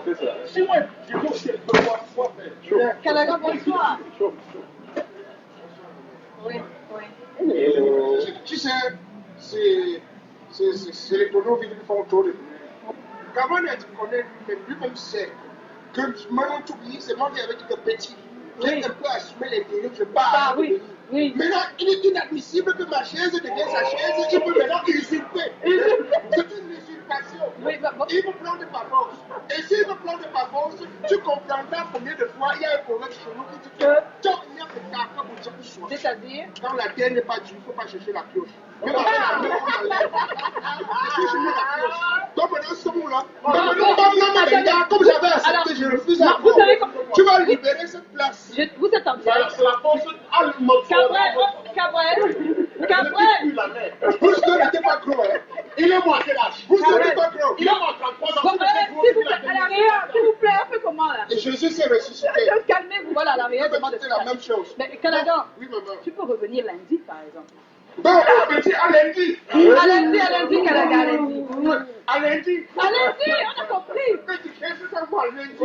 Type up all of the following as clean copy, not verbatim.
C'est ça. Si moi, je veux aussi moi faire. Calagan, bonsoir. Chaud. Oui, oui. Hello. Tu sais, c'est les tonneaux qui font autour de nous. Comment tu connais lui-même sait que maintenant tout pays, c'est moi qui avais dit que petit. J'ai un peu assumé les délais que je pars. Ah oui, oui. Maintenant, il est inadmissible que ma chaise devienne sa chaise. Il peut maintenant usurper. C'est une usurpation. Oui, bah, bon. Il me prend de par force. Et s'il me prend de par force, tu comprendras combien de fois il y a un proverbe chez nous qui dit que tant il y a que quelqu'un pour dire que soit. C'est-à-dire Quand la terre n'est pas dure, il ne faut pas chercher la pioche. Même avec la main, on enlève. Il faut chercher la pioche. Donc maintenant, ce mot-là, comme j'avais accepté, je refuse non, vous encore. savez comment- Tu vas libérer cette place. vous êtes en direct. C'est la force allemande. Cabrel. La mer. Bruce n'était pas gros, hein. Il est moi, quel âge? Bruce n'était pas gros. Il est moi, 33 ans. Bon, s'il vous plaît, à l'arrière, s'il vous plaît, un peu comment là Et Jésus s'est ressuscité. Calmez-vous, voilà, à l'arrière, demande de C'était la même chose. Mais Calagan, Oui, maman. tu peux revenir lundi, par exemple. Donc, petit, à lundi. À lundi, Calagan, à lundi. À lundi. À lundi, on a compris. Petit, qu'est-ce que ça va, lundi?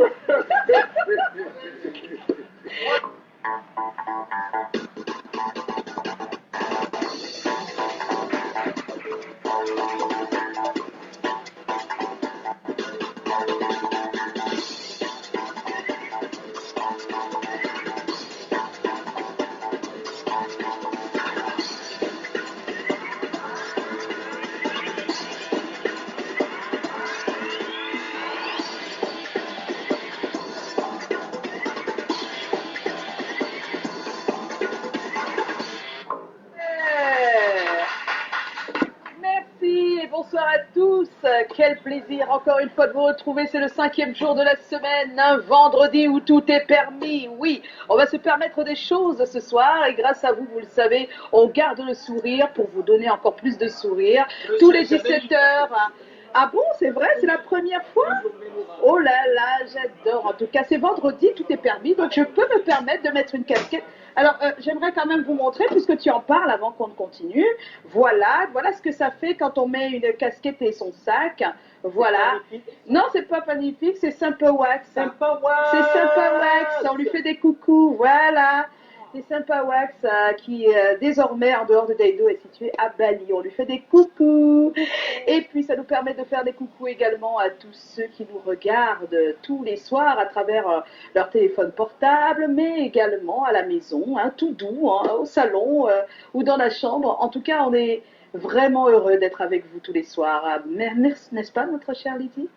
Merci et bonsoir à tous. Quel plaisir encore une fois de vous retrouver. C'est le 5e jour de la semaine, un vendredi où tout est permis. Oui, on va se permettre des choses ce soir et grâce à vous, vous le savez, on garde le sourire pour vous donner encore plus de sourire. Tous les 17 heures. Ah bon, c'est vrai, c'est la première fois? Oh là là, j'adore. En tout cas, c'est vendredi, tout est permis, donc je peux me permettre de mettre une casquette. Alors, j'aimerais quand même vous montrer, puisque tu en parles avant qu'on ne continue. Voilà ce que ça fait quand on met une casquette et son sac. Voilà. Non, c'est pas magnifique, c'est Sympa Wax. C'est Sympa Wax, on lui fait des coucous, voilà. C'est Sympa Wax qui, désormais, en dehors de Daido, est situé à Bali. On lui fait des coucous. Et puis, ça nous permet de faire des coucous également à tous ceux qui nous regardent tous les soirs à travers leur téléphone portable, mais également à la maison, hein, tout doux, hein, au salon ou dans la chambre. En tout cas, on est vraiment heureux d'être avec vous tous les soirs. Merci, n'est-ce pas, notre chère Lydie?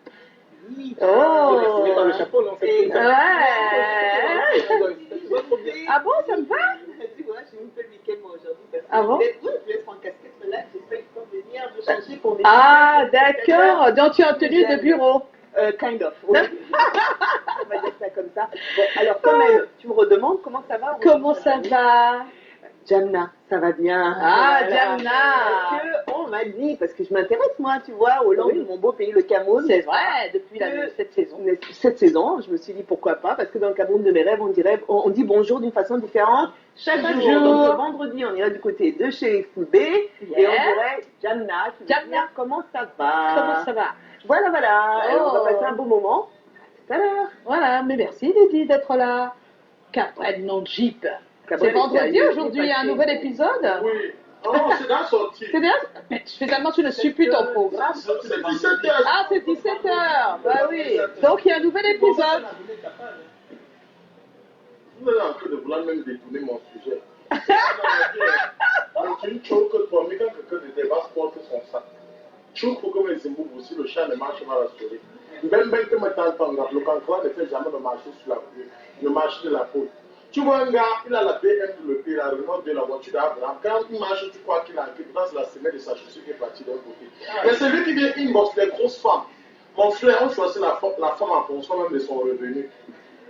Oui. Oh. C'est pas le chapeau, non? Ouais. Ah bon, ça me va? Ah bon? Ah, d'accord. Donc tu es en tenue de bureau. Kind of. Oui. On va dire ça comme ça. Bon, alors quand même, tu me redemandes comment ça va? Comment ça va? Jamna, ça va bien. Ah, Voilà. Jamna. Parce que on m'a dit, parce que je m'intéresse moi, tu vois, aux langues de mon beau pays, le Cameroun. C'est vrai, depuis cette saison. Cette saison, je me suis dit pourquoi pas, parce que dans le Cameroun de mes rêves, on dit bonjour d'une façon différente chaque jour. Donc le vendredi, on ira du côté de chez Foubé et on dirait Jamna. Jamna. Comment ça va? Comment ça va? Voilà. Alors, on va Oh. passer un beau moment. Tout à l'heure. Voilà, mais merci Lydie d'être là. Cabrel non Jeep. C'est vendredi aujourd'hui, il y a un nouvel épisode. Oui. Oh, c'est dans sortie. C'est bien? Mais finalement, tu ne suis plus ton programme. C'est 17 heures. Ah, c'est 17h. Bah oui. Donc, il y a un nouvel épisode. Vous êtes en train de vouloir même détourner mon sujet. Tu ne choques pour moi quand quelqu'un de débat porte son sac. Choque comme un Zimbabwe aussi, le chat ne marche pas à la souris. Même que maintenant, le cancre ne fait jamais de marcher sur la pluie, ne marche de la peau. Tu vois un gars, il a la BM de le pays, la Renault de la voiture d'Abraham. Quand il marche, tu crois qu'il a un clip dans la semelle de sa chaussure qui est partie d'un côté. Mais c'est lui qui vient inbox les grosses femmes. Mon frère, on choisit la femme en fonction même de son revenu.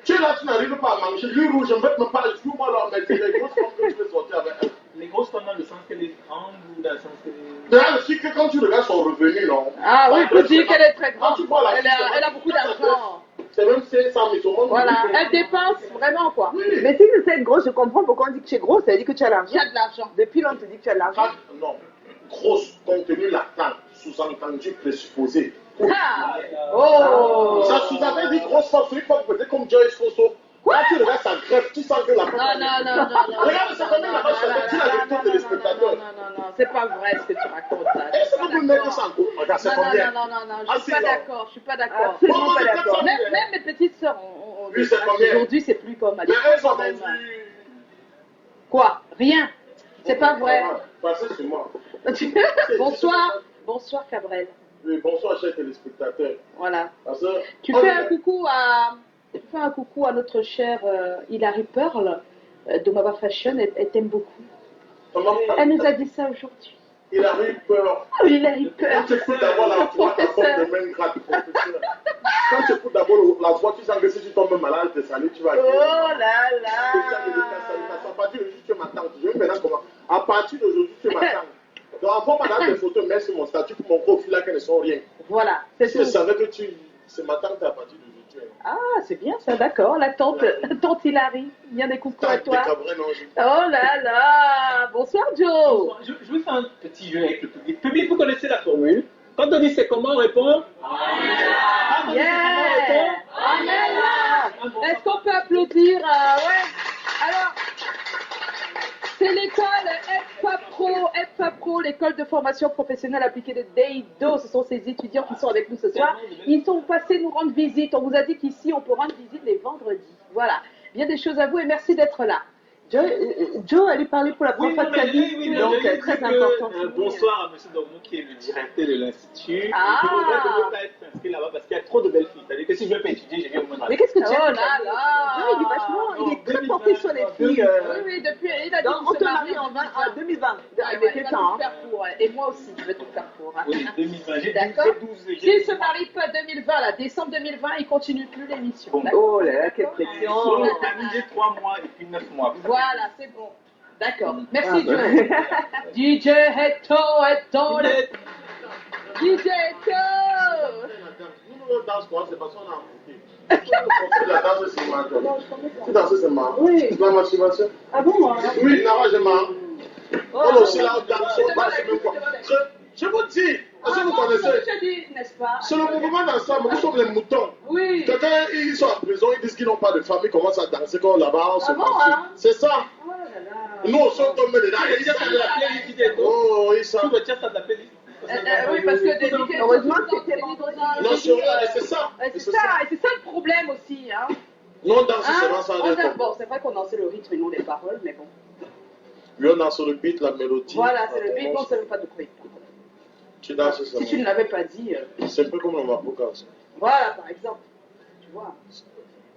Tu es là, tu n'arrives pas à manger. Lui rouge, je ne vais même pas le jour, moi, là, mais c'est les grosses femmes que tu veux sortir avec elle. Les grosses femmes dans le sens qu'elles est grande ou dans le sens que... D'ailleurs, aussi que quand tu regardes son revenu, non. Ah oui, il faut dire qu'elle est très grande. Quand tu vois la Elle a beaucoup d'argent. C'est même 500 000 euros. Voilà, elle dépense vraiment quoi. Oui. Mais si tu sais être gros, je comprends pourquoi on dit que tu es gros, ça veut dire que tu as l'argent. Il y a de l'argent. Depuis là, on te dit que tu as de l'argent. Non. Grosse, contenu latent, sous-entendu présupposé. Ah. Oh. Ça sous-avait dit grosse. grosse force, une fois que peut-être comme Joyce Fosso. Quand tu regardes sa greffe, tu sens que la Non. Regarde, c'est combien là-bas, tu as des taux de spectateurs. Non, c'est pas vrai ce que tu racontes là. Est-ce que vous pouvez mettre ça en cours? Regarde, c'est combien? Non, je suis pas d'accord, Absolument pas d'accord. Même mes petites sœurs, Oui, c'est combien? aujourd'hui c'est plus comme à Mais l'époque. elles ont vendu. Quoi? Rien. C'est pas vrai. Passez sur moi. Bonsoir Cabrel. Oui, bonsoir, chers téléspectateurs. Voilà. Parce que, Tu fais un coucou à notre chère Hilary Pearl de Mama Fashion, elle t'aime beaucoup. Elle nous a dit ça aujourd'hui. Il a eu peur. Oh, Hilary Pearl. Quand tu fous d'abord la voix, ta forme de main gratte, professeur. Quand tu fous d'abord la voix, tu sens que si tu tombes malade, te salut, tu vas. Oh là C'est ça que je t'ai. À partir d'aujourd'hui, tu es ma tante. Je vais maintenant comment. À partir d'aujourd'hui, tu es ma tante. Donc, envoie madame des photos, mets sur mon statut pour montrer au fil qu'elles ne sont rien. Voilà, c'est Si tout. je savais que c'est ma tante à partir d'aujourd'hui. Ah, c'est bien ça, d'accord. La tante Hilary. Bien des coucou à toi. Cabrel, non, Oh là là. Bonsoir Joe. Je vais faire un petit jeu avec le public. Public, vous connaissez la formule. Quand on dit c'est comment, on répond. Yeah. Est-ce qu'on peut applaudir ouais. Alors, c'est l'école FPA Pro, l'école de formation professionnelle appliquée de Deido. Ce sont ces étudiants qui sont avec nous ce soir. Ils sont passés nous rendre visite. On vous a dit qu'ici, on peut rendre visite les vendredis. Voilà. Bien des choses à vous et merci d'être là. Joe allait parler pour la première fois de sa vie, donc très important. Bonsoir à M. Dormont qui est le directeur de l'Institut. Ah. Je voudrais ne pas être inscrit là-bas parce qu'il y a trop de belles filles. C'est-à-dire que si je ne veux pas étudier, je viens au moins. Mais qu'est-ce que tu Oh as là là. Non, il est vachement, il est très porté sur les filles. Oui, depuis, il a dit On qu'il te se marie marie en 2020, avec il va quelqu'un. tout faire pour, ouais. Et moi aussi, je vais tout faire pour. Oui, 2020. J'ai D'accord. 12. S'il se marie pas 2020, là, décembre 2020, il continue plus l'émission. Bon. D'accord. Oh là là, quelle pression. On a terminé 3 mois et puis 9 mois. Voilà, c'est bon. D'accord. Merci Joe. DJ Hecto. DJ Hecto. Nous, on danse quoi? C'est parce qu'on a un la danse, c'est marrant. Tu danses, c'est marrant. Oui. C'est la motivation. Ah bon, hein? Oui, non, j'ai marrant. On aussi là, on danse, on danse même quoi. Je vous dis, est-ce que vous connaissez? Je dis, n'est-ce pas? C'est le mouvement d'ensemble, nous sommes les moutons. Oui. Quelqu'un, ils sont en prison, ils disent qu'ils n'ont pas de famille, ils commencent à danser comme là-bas, on se bon, masse. hein? C'est ça. Oh là là. Nous, on sont tombés dedans. Il y a ça de la playlist des Oh, ils sont. Tout le chat, ça de la playlist. Oui, parce que Heureusement que c'était Non, sur eux, et c'est ça. C'est ça le problème aussi, hein. Nous, on danse seulement sans rien. Bon, c'est vrai qu'on dansait le rythme et non les paroles, mais bon. Oui, on danse sur le beat, la mélodie. Voilà, c'est le beat, on ne sait même pas de quoi il parle. Tu danses seulement. Si tu ne l'avais pas dit. C'est un peu comme le Maroc. Voilà, par exemple. Tu vois.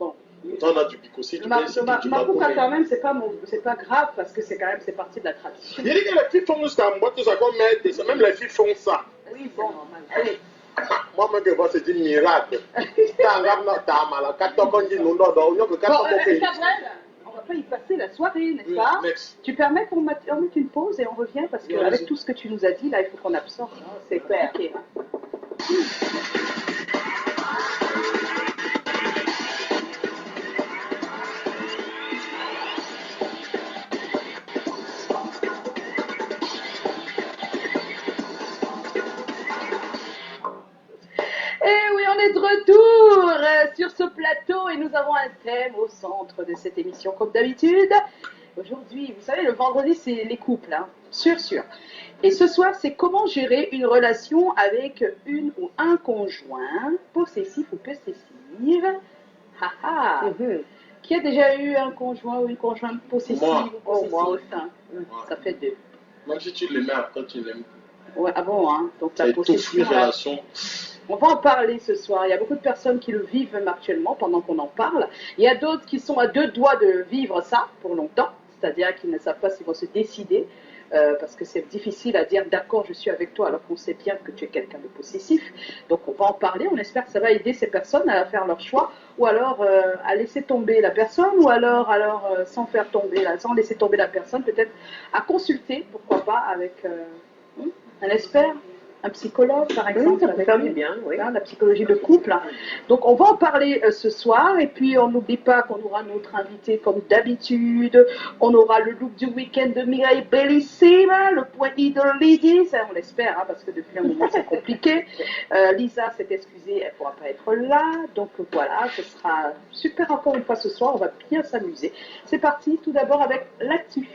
Bon. Quand on a du pico aussi, tu peux essayer du Mapuka, quand même, c'est pas grave parce que c'est partie de la tradition. Il dit que les filles font jusqu'à moi, tout ça qu'on met, c'est même les filles font ça. Oui, bon, normal. Allez. Moi, même que moi, c'est un miracle. T'as mal, quand on dit nous, non, Bon, Gabriel, on va pas y passer la soirée, n'est-ce pas? Tu permets qu'on mette une pause et on revient parce qu'avec tout ce que tu nous as dit, là, il faut qu'on absorbe. C'est clair. Okay. Eh oui, on est de retour sur ce plateau et nous avons un thème au centre de cette émission comme d'habitude. Aujourd'hui, vous savez, le vendredi, c'est les couples, hein, sûr. Et ce soir, c'est comment gérer une relation avec une ou un conjoint possessif ou possessive. Qui a déjà eu un conjoint ou une conjointe possessive ou possessive? Moi aussi. Ça fait 2. Même si tu l'aimais après, tu l'aimes. Ouais, ah bon, hein? Donc la C'est toute possession. une relation. On va en parler ce soir. Il y a beaucoup de personnes qui le vivent même actuellement pendant qu'on en parle. Il y a d'autres qui sont à 2 doigts de vivre ça pour longtemps. C'est-à-dire qu'ils ne savent pas s'ils vont se décider. Parce que c'est difficile à dire d'accord, je suis avec toi alors qu'on sait bien que tu es quelqu'un de possessif. Donc on va en parler. On espère que ça va aider ces personnes à faire leur choix ou alors à laisser tomber la personne ou alors sans faire tomber, sans laisser tomber la personne, peut-être à consulter, pourquoi pas, avec un expert. un psychologue, par exemple. Ça peut avec faire lui. du bien, oui. Hein, la psychologie de couple. Donc on va en parler ce soir et puis on n'oublie pas qu'on aura notre invité comme d'habitude. On aura le look du week-end de Mireille Bellissima, le point I de Lydie, ça on l'espère hein, parce que depuis un moment c'est compliqué. Lisa s'est excusée, elle ne pourra pas être là. Donc voilà, ce sera super encore une fois ce soir, on va bien s'amuser. C'est parti tout d'abord avec l'actu.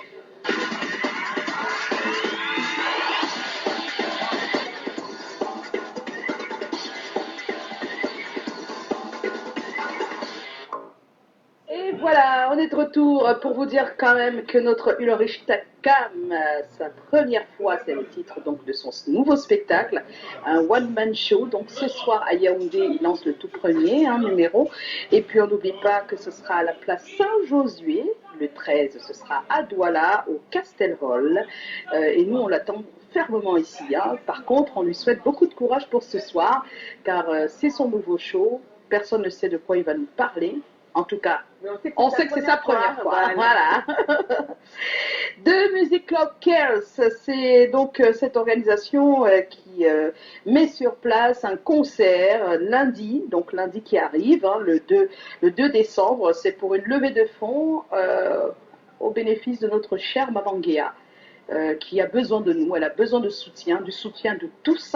Et voilà, on est de retour pour vous dire quand même que notre Ulrich Takam, sa première fois, c'est le titre donc de son nouveau spectacle, un one-man show. Donc ce soir à Yaoundé, il lance le tout premier numéro. Et puis on n'oublie pas que ce sera à la place Saint-Josué, le 13, ce sera à Douala, au Castelrol. Et nous, on l'attend fermement ici. Hein. Par contre, on lui souhaite beaucoup de courage pour ce soir, car c'est son nouveau show. Personne ne sait de quoi il va nous parler. En tout cas, on sait que c'est sa première fois. Voilà. The Music Club Cares, c'est donc cette organisation qui met sur place un concert lundi, donc lundi qui arrive, hein, le 2 décembre. C'est pour une levée de fonds au bénéfice de notre chère Maman Guéa, qui a besoin de nous. Elle a besoin de soutien, du soutien de tous.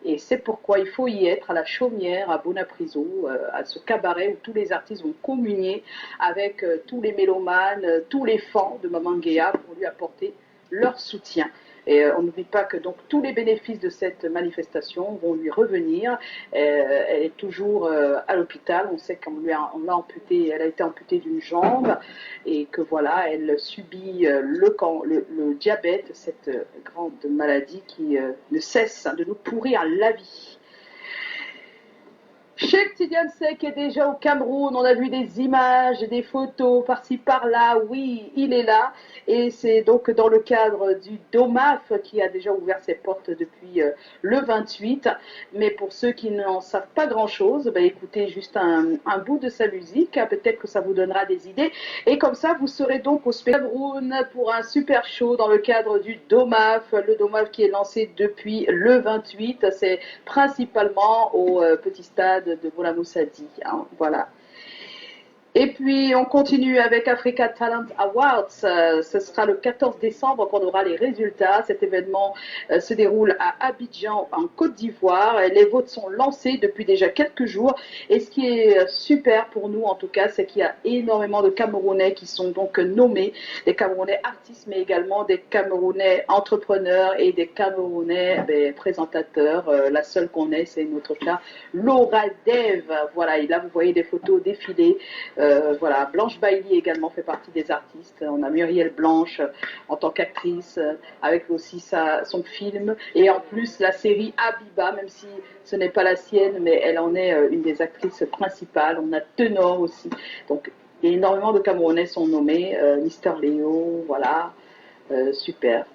Et c'est pourquoi il faut y être à la Chaumière, à Bonapriso, à ce cabaret où tous les artistes vont communier avec tous les mélomanes, tous les fans de Maman Guéa pour lui apporter leur soutien. Et on n'oublie pas que donc tous les bénéfices de cette manifestation vont lui revenir. Elle est toujours à l'hôpital. On sait qu'on l'a amputée, elle a été amputée d'une jambe et que voilà, elle subit le diabète, cette grande maladie qui ne cesse de nous pourrir la vie. Cheikh Tidiane Seck est déjà au Cameroun, on a vu des images, des photos par-ci par-là, oui, il est là. Et c'est donc dans le cadre du DOMAF qui a déjà ouvert ses portes depuis le 28. Mais pour ceux qui n'en savent pas grand-chose, écoutez juste un bout de sa musique, peut-être que ça vous donnera des idées. Et comme ça, vous serez donc au Cameroun pour un super show dans le cadre du DOMAF. Le DOMAF qui est lancé depuis le 28, c'est principalement au petit stade de Bola Moussadi, hein, voilà. Et puis on continue avec Africa Talent Awards. Ce sera le 14 décembre qu'on aura les résultats. Cet événement se déroule à Abidjan en Côte d'Ivoire. Les votes sont lancés depuis déjà quelques jours. Et ce qui est super pour nous en tout cas, c'est qu'il y a énormément de Camerounais qui sont donc nommés. Des Camerounais artistes, mais également des Camerounais entrepreneurs et des Camerounais présentateurs. La seule qu'on ait, c'est notre cas, Laura Dev. Voilà, et là vous voyez des photos défiler. Voilà, Blanche Bailey également fait partie des artistes. On a Muriel Blanche en tant qu'actrice, avec aussi son film. Et en plus, la série Abiba, même si ce n'est pas la sienne, mais elle en est une des actrices principales. On a Tenor aussi. Donc, énormément de Camerounais sont nommés. Mister Léo, voilà, super.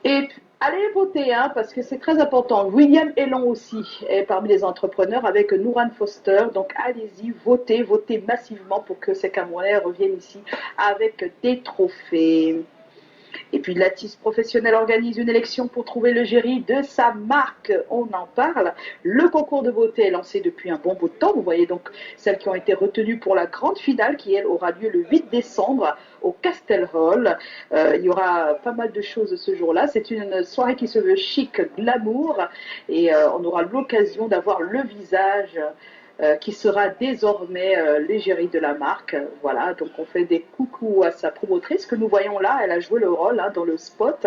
Et allez voter, hein, parce que c'est très important. William Elon aussi est parmi les entrepreneurs avec Nouran Foster. Donc allez-y, votez massivement pour que ces Camerounais reviennent ici avec des trophées. Et puis l'artiste professionnel organise une élection pour trouver le jury de sa marque. On en parle. Le concours de beauté est lancé depuis un bon bout de temps. Vous voyez donc celles qui ont été retenues pour la grande finale qui, elle, aura lieu le 8 décembre au Castelrol. Il y aura pas mal de choses ce jour-là. C'est une soirée qui se veut chic, glamour. Et on aura l'occasion d'avoir le visage qui sera désormais l'égérie de la marque. Voilà, donc on fait des coucous à sa promotrice que nous voyons là. Elle a joué le rôle dans le spot,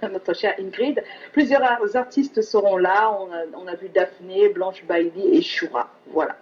notre chère Ingrid. Plusieurs artistes seront là. On a vu Daphné, Blanche Bailey et Shura. Voilà.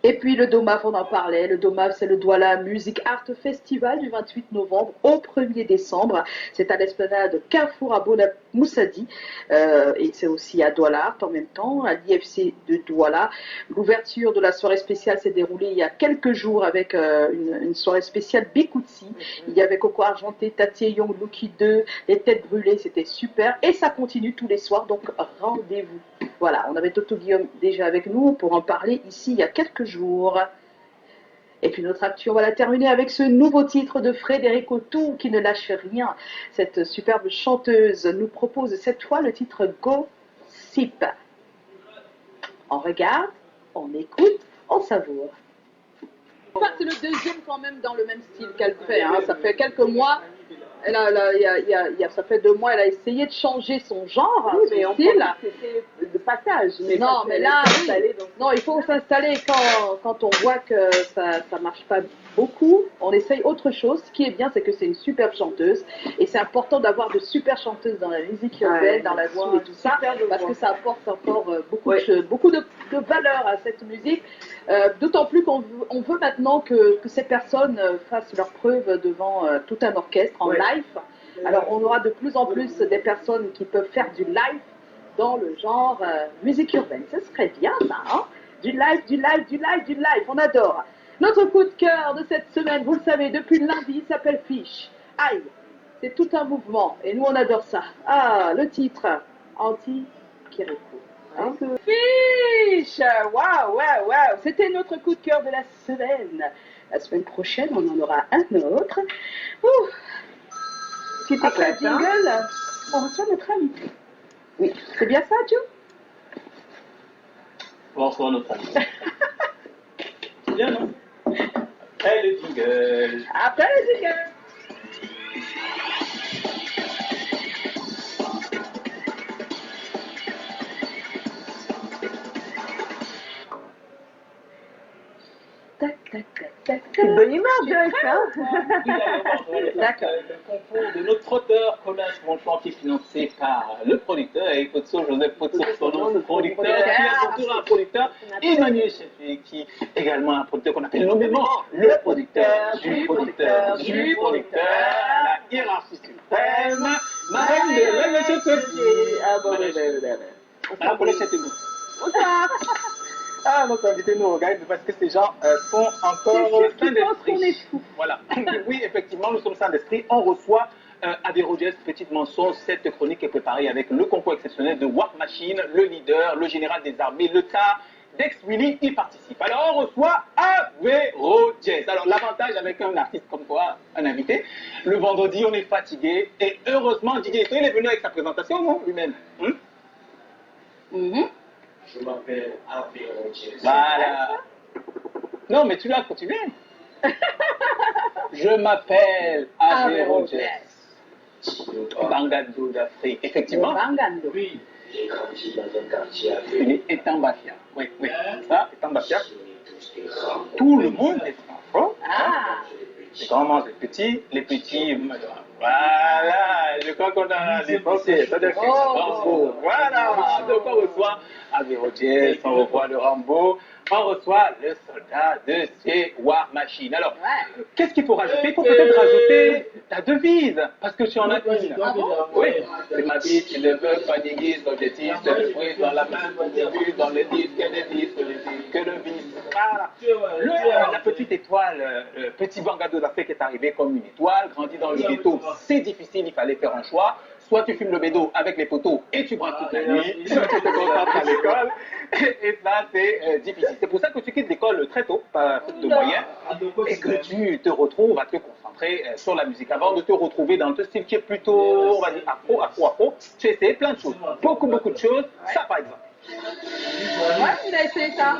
Et puis le DOMAF, on en parlait, le DOMAF c'est le Douala Music Art Festival du 28 novembre au 1er décembre. C'est à l'esplanade Carrefour à Bola Moussadi et c'est aussi à Douala Art en même temps, à l'IFC de Douala. L'ouverture de la soirée spéciale s'est déroulée il y a quelques jours avec une soirée spéciale Bikoutsi. Il y avait Coco Argenté, Tati Young, Lucky 2, les têtes brûlées, c'était super. Et ça continue tous les soirs, donc rendez-vous. Voilà, on avait Toto Guillaume déjà avec nous pour en parler ici il y a quelques jours. Et puis notre actu, on va la terminer avec ce nouveau titre de Frédéric Autou qui ne lâche rien. Cette superbe chanteuse nous propose cette fois le titre Gossip. On regarde, on écoute, on savoure. Enfin, c'est le deuxième quand même dans le même style qu'elle fait. Hein. Ça fait quelques mois, ça fait 2 mois, elle a essayé de changer son genre, Oui, son mais on style. pense que c'était de passage. Mais Non, parce mais qu'elle là, est oui. installée, donc- Non, il faut s'installer quand on voit que ça marche pas beaucoup. On essaye autre chose. Ce qui est bien, c'est que c'est une superbe chanteuse. Et c'est important d'avoir de super chanteuses dans la musique urbaine, Ouais, dans la voix, soul et tout ça, superbe parce voix. que ça apporte encore beaucoup, Ouais. beaucoup de valeur à cette musique. D'autant plus on veut maintenant que ces personnes fassent leurs preuves devant tout un orchestre en Ouais. live. Alors, on aura de plus en plus des personnes qui peuvent faire du live dans le genre musique urbaine. Ce serait bien, ça, hein? Du live, du live, du live, du live. On adore. Notre coup de cœur de cette semaine, vous le savez, depuis lundi, il s'appelle Fish. Aïe, c'est tout un mouvement. Et nous, on adore ça. Ah, le titre, Anti-Kirikou. Hein? Fish! Waouh, waouh, waouh! C'était notre coup de cœur de la semaine. La semaine prochaine, on en aura un autre. Ouh. Petit Après le éclat, hein. jingle, on reçoit notre invité. Oui, c'est bien ça, Joe? Bonsoir notre ami. C'est bien, non? Après le jingle. Après le jingle. Tac, tac, tac, tac, C'est de tac. bonne humeur, Joyce, hein. D'accord. Le concours de notre auteur commun Franchement qui est financé par le producteur et Potso, Joseph Potso, son nom, producteur, qui est à son tour un producteur, Emmanuel Cheffé, qui est également un producteur qu'on appelle nommément le producteur du producteur du producteur, la hiérarchie suprême, Marraine de la Monsieur Petit. Ah bon, Madame Paulette Châteauneuf. bonsoir. Ah, donc invitez-nous au guide parce que ces gens sont encore C'est sains sûr qu'ils pensent qu'on est d'esprit. fous. Voilà. Oui, effectivement, nous sommes sains d'esprit. On reçoit Adi Rogers, petite mention. Cette chronique est préparée avec le concours exceptionnel de War Machine, le leader, le général des armées, le tas. Dex Willy y participe. Alors on reçoit Avero Jazz. Alors l'avantage avec un artiste comme toi, un invité, le vendredi on est fatigué et heureusement DJ il est venu avec sa présentation, non, lui-même. Je m'appelle Avero Jazz. Voilà. Non, mais tu l'as continué. Je m'appelle Avero Jazz. Bangado d'Afrique. Effectivement. Bangando. Oui, j'ai grandi dans un quartier avec Il est Etambafia. Oui, oui. Ça, Etambafia. tous des grands. Tout le monde est franco. Ah, Les grands mangent les petits. Voilà, je crois qu'on a des Français. Oh. Voilà, donc on reçoit Avero Jazz, on reçoit le Rambo, on reçoit le soldat de chez War Machine. Alors, ouais. qu'est-ce qu'il faut rajouter? Il faut peut-être rajouter ta devise, parce que tu en as une. Ah bon? Oui, c'est ma vie, tu ne veux pas d'église, l'objectif, c'est le bruit dans la main, dans le disque, le disque, que le vice. Voilà. La petite étoile, petit Bangado d'Afrique est arrivé comme une étoile, grandi dans le ghetto, c'est difficile, il fallait faire un choix. Soit tu fumes le bédo avec les poteaux et tu braques toute la nuit, soit tu te concentres à l'école, et ça c'est difficile. C'est pour ça que tu quittes l'école très tôt, pas faute de moyens, et que tu te retrouves à te concentrer sur la musique. Avant de te retrouver dans le style qui est plutôt, on va dire, afro, tu as essayé plein de choses, beaucoup de choses, ça par exemple. Ouais, il a essayé ça.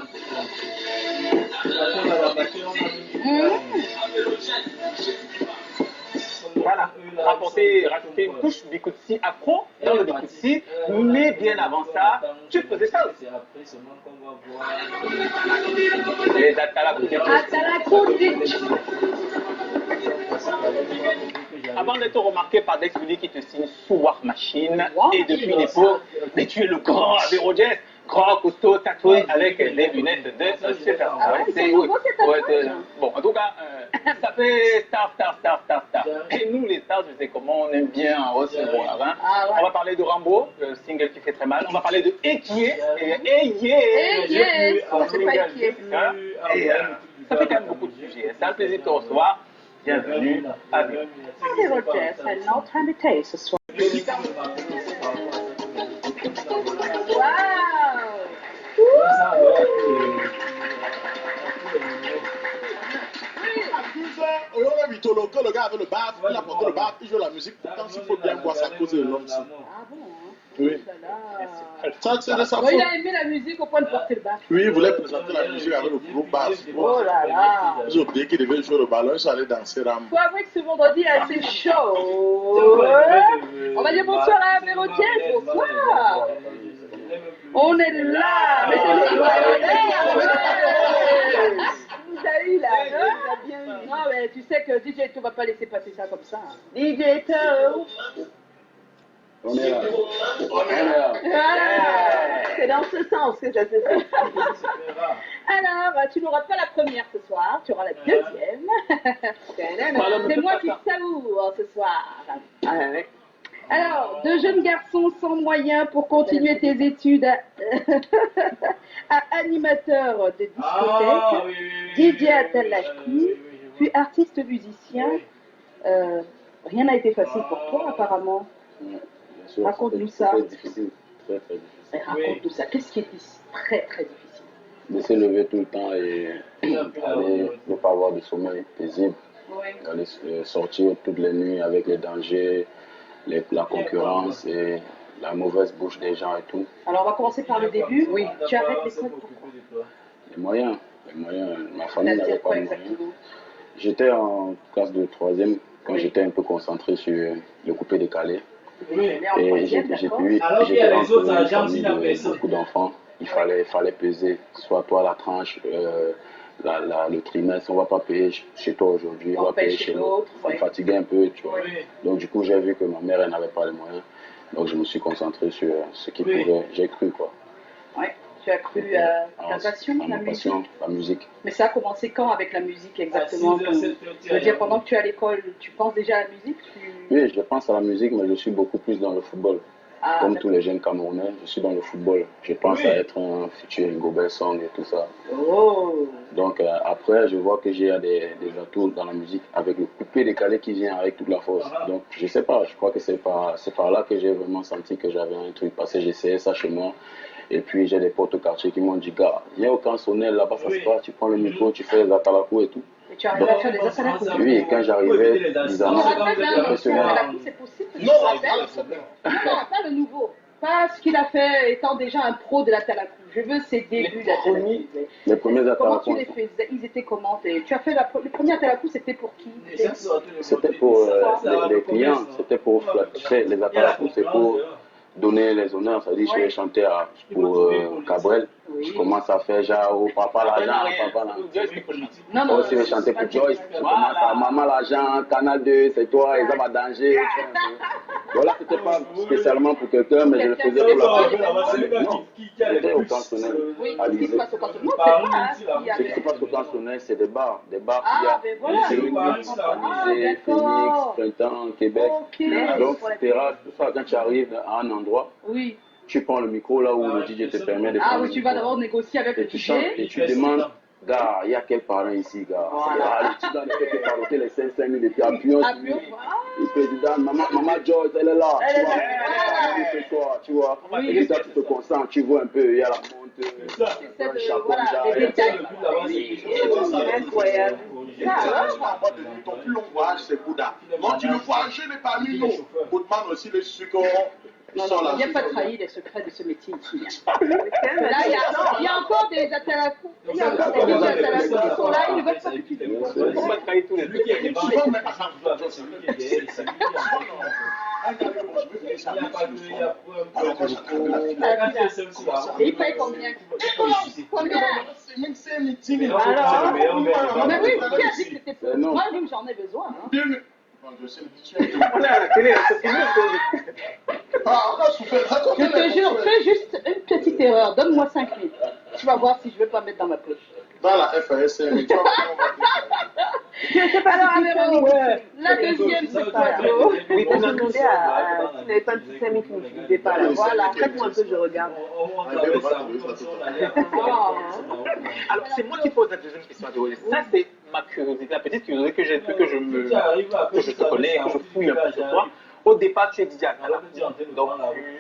Voilà, rajouter une touche Bikutsi afro dans le Bikutsi, mais bien avant ça, tu faisais ça aussi. Les Atalakouditch. Avant d'être remarqué par Dex Willy qui te signe sous War Machine, Wow. et depuis l'époque, mais tu es le grand Avero Jazz, grand costaud tatoué avec des lunettes de super. Ah ouais, c'est nouveau, ces tatouages. Bon, en tout cas, ça fait star. Et nous, les stars, je sais comment on aime bien recevoir. Hein. Ah ouais. On va parler de Rambo, le single qui fait très mal. On va parler de Ekie, Ekie, son c'est pas single Ekie. hein. Et ça fait quand même beaucoup de sujets. C'est un plaisir de te recevoir. Bienvenue à vous. Avero Jazz, c'est notre invité ce soir. Waouh! dans le bar, il joue la musique. Pourtant, s'il faut bien boire, c'est à cause de l'homme. Ah bon, hein? Oui. Oh là là. Ça, c'est de sa Bon, faute. il a aimé la musique au point de porter le bas. Oui, il voulait présenter la musique avec le groupe basse. Oh là là. J'ai oublié qu'il devait jouer le ballon, j'allais danser Rambo. Faut avouer que ce vendredi est assez chaud. On va dire bonsoir à Vérotienne. Bonsoir. On est là. Mais c'est le nous a eu là. Non, mais tu sais que DJ Toe va pas laisser passer ça comme ça. DJ Toe. On est là. Voilà. C'est dans ce sens que ça se fait. Alors, tu n'auras pas la première ce soir, tu auras la deuxième. C'est moi qui savoure ce soir. Alors, deux jeunes garçons sans moyens pour continuer tes études à animateur de discothèque, DJ à Talakou, puis artiste musicien. Rien n'a été facile pour toi apparemment. Raconte-nous ça. Très difficile, très difficile. Raconte-nous ça. Qu'est-ce qui était très très difficile? De se lever tout le temps et aller ne pas avoir de sommeil paisible. Aller sortir toutes les nuits avec les dangers, la concurrence et la mauvaise bouche des gens et tout. Alors on va commencer par le début. Oui. Tu arrêtes l'école pourquoi? Les moyens. Ma famille n'avait pas quoi de moyens. exactement? J'étais en classe de 3e quand j'étais un peu concentré sur le coupé-décalé. Et j'étais dans une famille de beaucoup d'enfants. Il fallait peser, soit toi la tranche, le trimestre, on ne va pas payer chez toi aujourd'hui, on va payer chez l'autre. Ça me fatiguait un peu, tu vois. Donc du coup, j'ai vu que ma mère, elle n'avait pas les moyens. Donc je me suis concentré sur ce qui pouvait, j'ai cru quoi. Oui, tu as cru ta passion, la musique. Mais ça a commencé quand avec la musique exactement? Je veux dire, pendant que tu es à l'école, tu penses déjà à la musique? Oui, je pense à la musique, mais je suis beaucoup plus dans le football. Comme tous les jeunes Camerounais, je suis dans le football. Je pense à être un futur Ngobel Song et tout ça. Donc après, je vois que j'ai des atouts dans la musique avec le coupé décalé qui vient avec toute la force. Donc je sais pas, je crois que c'est par là que j'ai vraiment senti que j'avais un truc. Parce que j'essayais ça chez moi. Et puis j'ai des potes au quartier qui m'ont dit, gars, viens au cansonnel, là-bas ça se passe, tu prends le micro, tu fais les atalakou et tout. Et tu arrives à faire des atalakou? Oui, et quand j'arrivais, bizarrement, c'est possible. Non, pas le nouveau. Pas ce qu'il a fait étant déjà un pro de l'atalakou. Je veux ses débuts d'atalakou. Les premiers atalakou. Comment tu les faisais? Ils étaient comment? Tu as fait le premier atalakou, c'était pour qui? C'était pour les clients, c'était pour les atalakou, c'est pour donner les honneurs, c'est-à-dire je vais chanter pour Cabrel, je commence à faire genre oh papa l'argent, papa l'argent. Non, aussi je vais chanter pour Joyce, je commence à maman l'argent, Canal 2, c'est toi, ils ont danger. Voilà, c'était pas spécialement pour quelqu'un, mais je le faisais pour la personne. J'étais au cansonnel, à l'Élysée. Ce qui se passe au cansonnel, c'est des bars qu'il y a. Élysée, Phoenix, Printemps, Québec. Donc, terrasse, tout ça, quand tu arrives à un endroit, tu prends le micro là où le DJ te permet de prendre. Ah oui, tu vas d'abord négocier avec le DJ. Et tu demandes, gars, il y a quel parent ici, gars? Tu dois les paroter les 5 000 et puis appuyons sur le président, maman Joyce, elle est là. Elle est ce soir, tu vois. Et puis ça, tu te concentres, tu vois un peu, il y a la monte, le chapeau, les détails. Incroyable. Ton plus long voyage, c'est Bouddha. Moi, tu le vois, je n'ai pas mis, non. Goodman aussi, les sucres. Non, il n'y a pas trahi les secrets de ce métier ici. Là, il y a encore des atalakou. Il y a encore des atalakou qui sont là, ils ne veulent pas que tu te dises. On va trahir tous les deux. Et il paye combien? C'est un meeting. Alors, mais oui, qui a dit que c'était pour moi? J'en ai besoin. On est à la télé, c'est fini. Je te jure, fais juste une petite erreur. Donne-moi 5 000. Tu vas voir si je ne veux pas mettre dans ma poche. Dans la FASM. Alors, la deuxième, c'est quoi? Oui, je demandais à tu n'avais pas de petit ami qui ne disait pas là. Voilà, faites-moi un peu, je regarde. Alors, c'est moi qui pose la deuxième question. Ça, c'est ma curiosité, la petite curiosité que j'ai, que je te connais, que je fouille un peu sur toi. Au départ, tu es DJ à Talakou. Donc,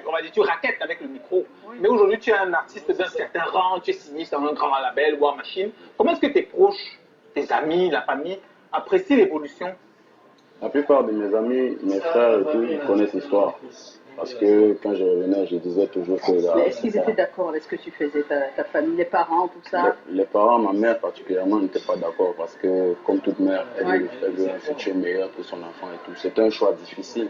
on va dire, tu raquettes avec le micro. Mais aujourd'hui, tu es un artiste d'un certain rang, tu es signé sur un grand label, War Machine. Comment est-ce que tes proches, tes amis, la famille apprécient l'évolution La plupart de mes amis, mes frères et tout, ils connaissent l'histoire. Parce que quand je revenais, je disais toujours que Mais est-ce qu'ils étaient d'accord avec ce que tu faisais, ta famille, les parents, tout ça? les parents, ma mère particulièrement, n'étaient pas d'accord parce que, comme toute mère, elle veut un futur meilleur pour son enfant et tout. C'était un choix difficile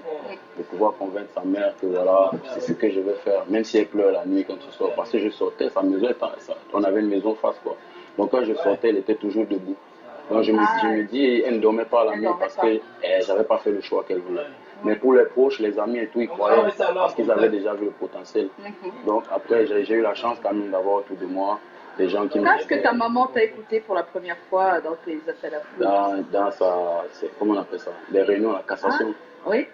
de pouvoir convaincre sa mère que voilà, c'est ce que je vais faire, même si elle pleure la nuit quand tu sors. Parce que je sortais, sa maison, on avait une maison face quoi. Donc quand je sortais, elle était toujours debout. Donc je me dis, elle ne dormait pas la nuit parce que j'avais pas fait le choix qu'elle voulait. Mais pour les proches, les amis et tout, ils croyaient parce qu'ils avaient déjà vu le potentiel. Donc après, j'ai eu la chance quand même d'avoir autour de moi des gens qui Quand est-ce que ta maman t'a écouté pour la première fois dans tes appels à foule? dans sa, comment on appelle ça, les réunions, la cassation. Oui,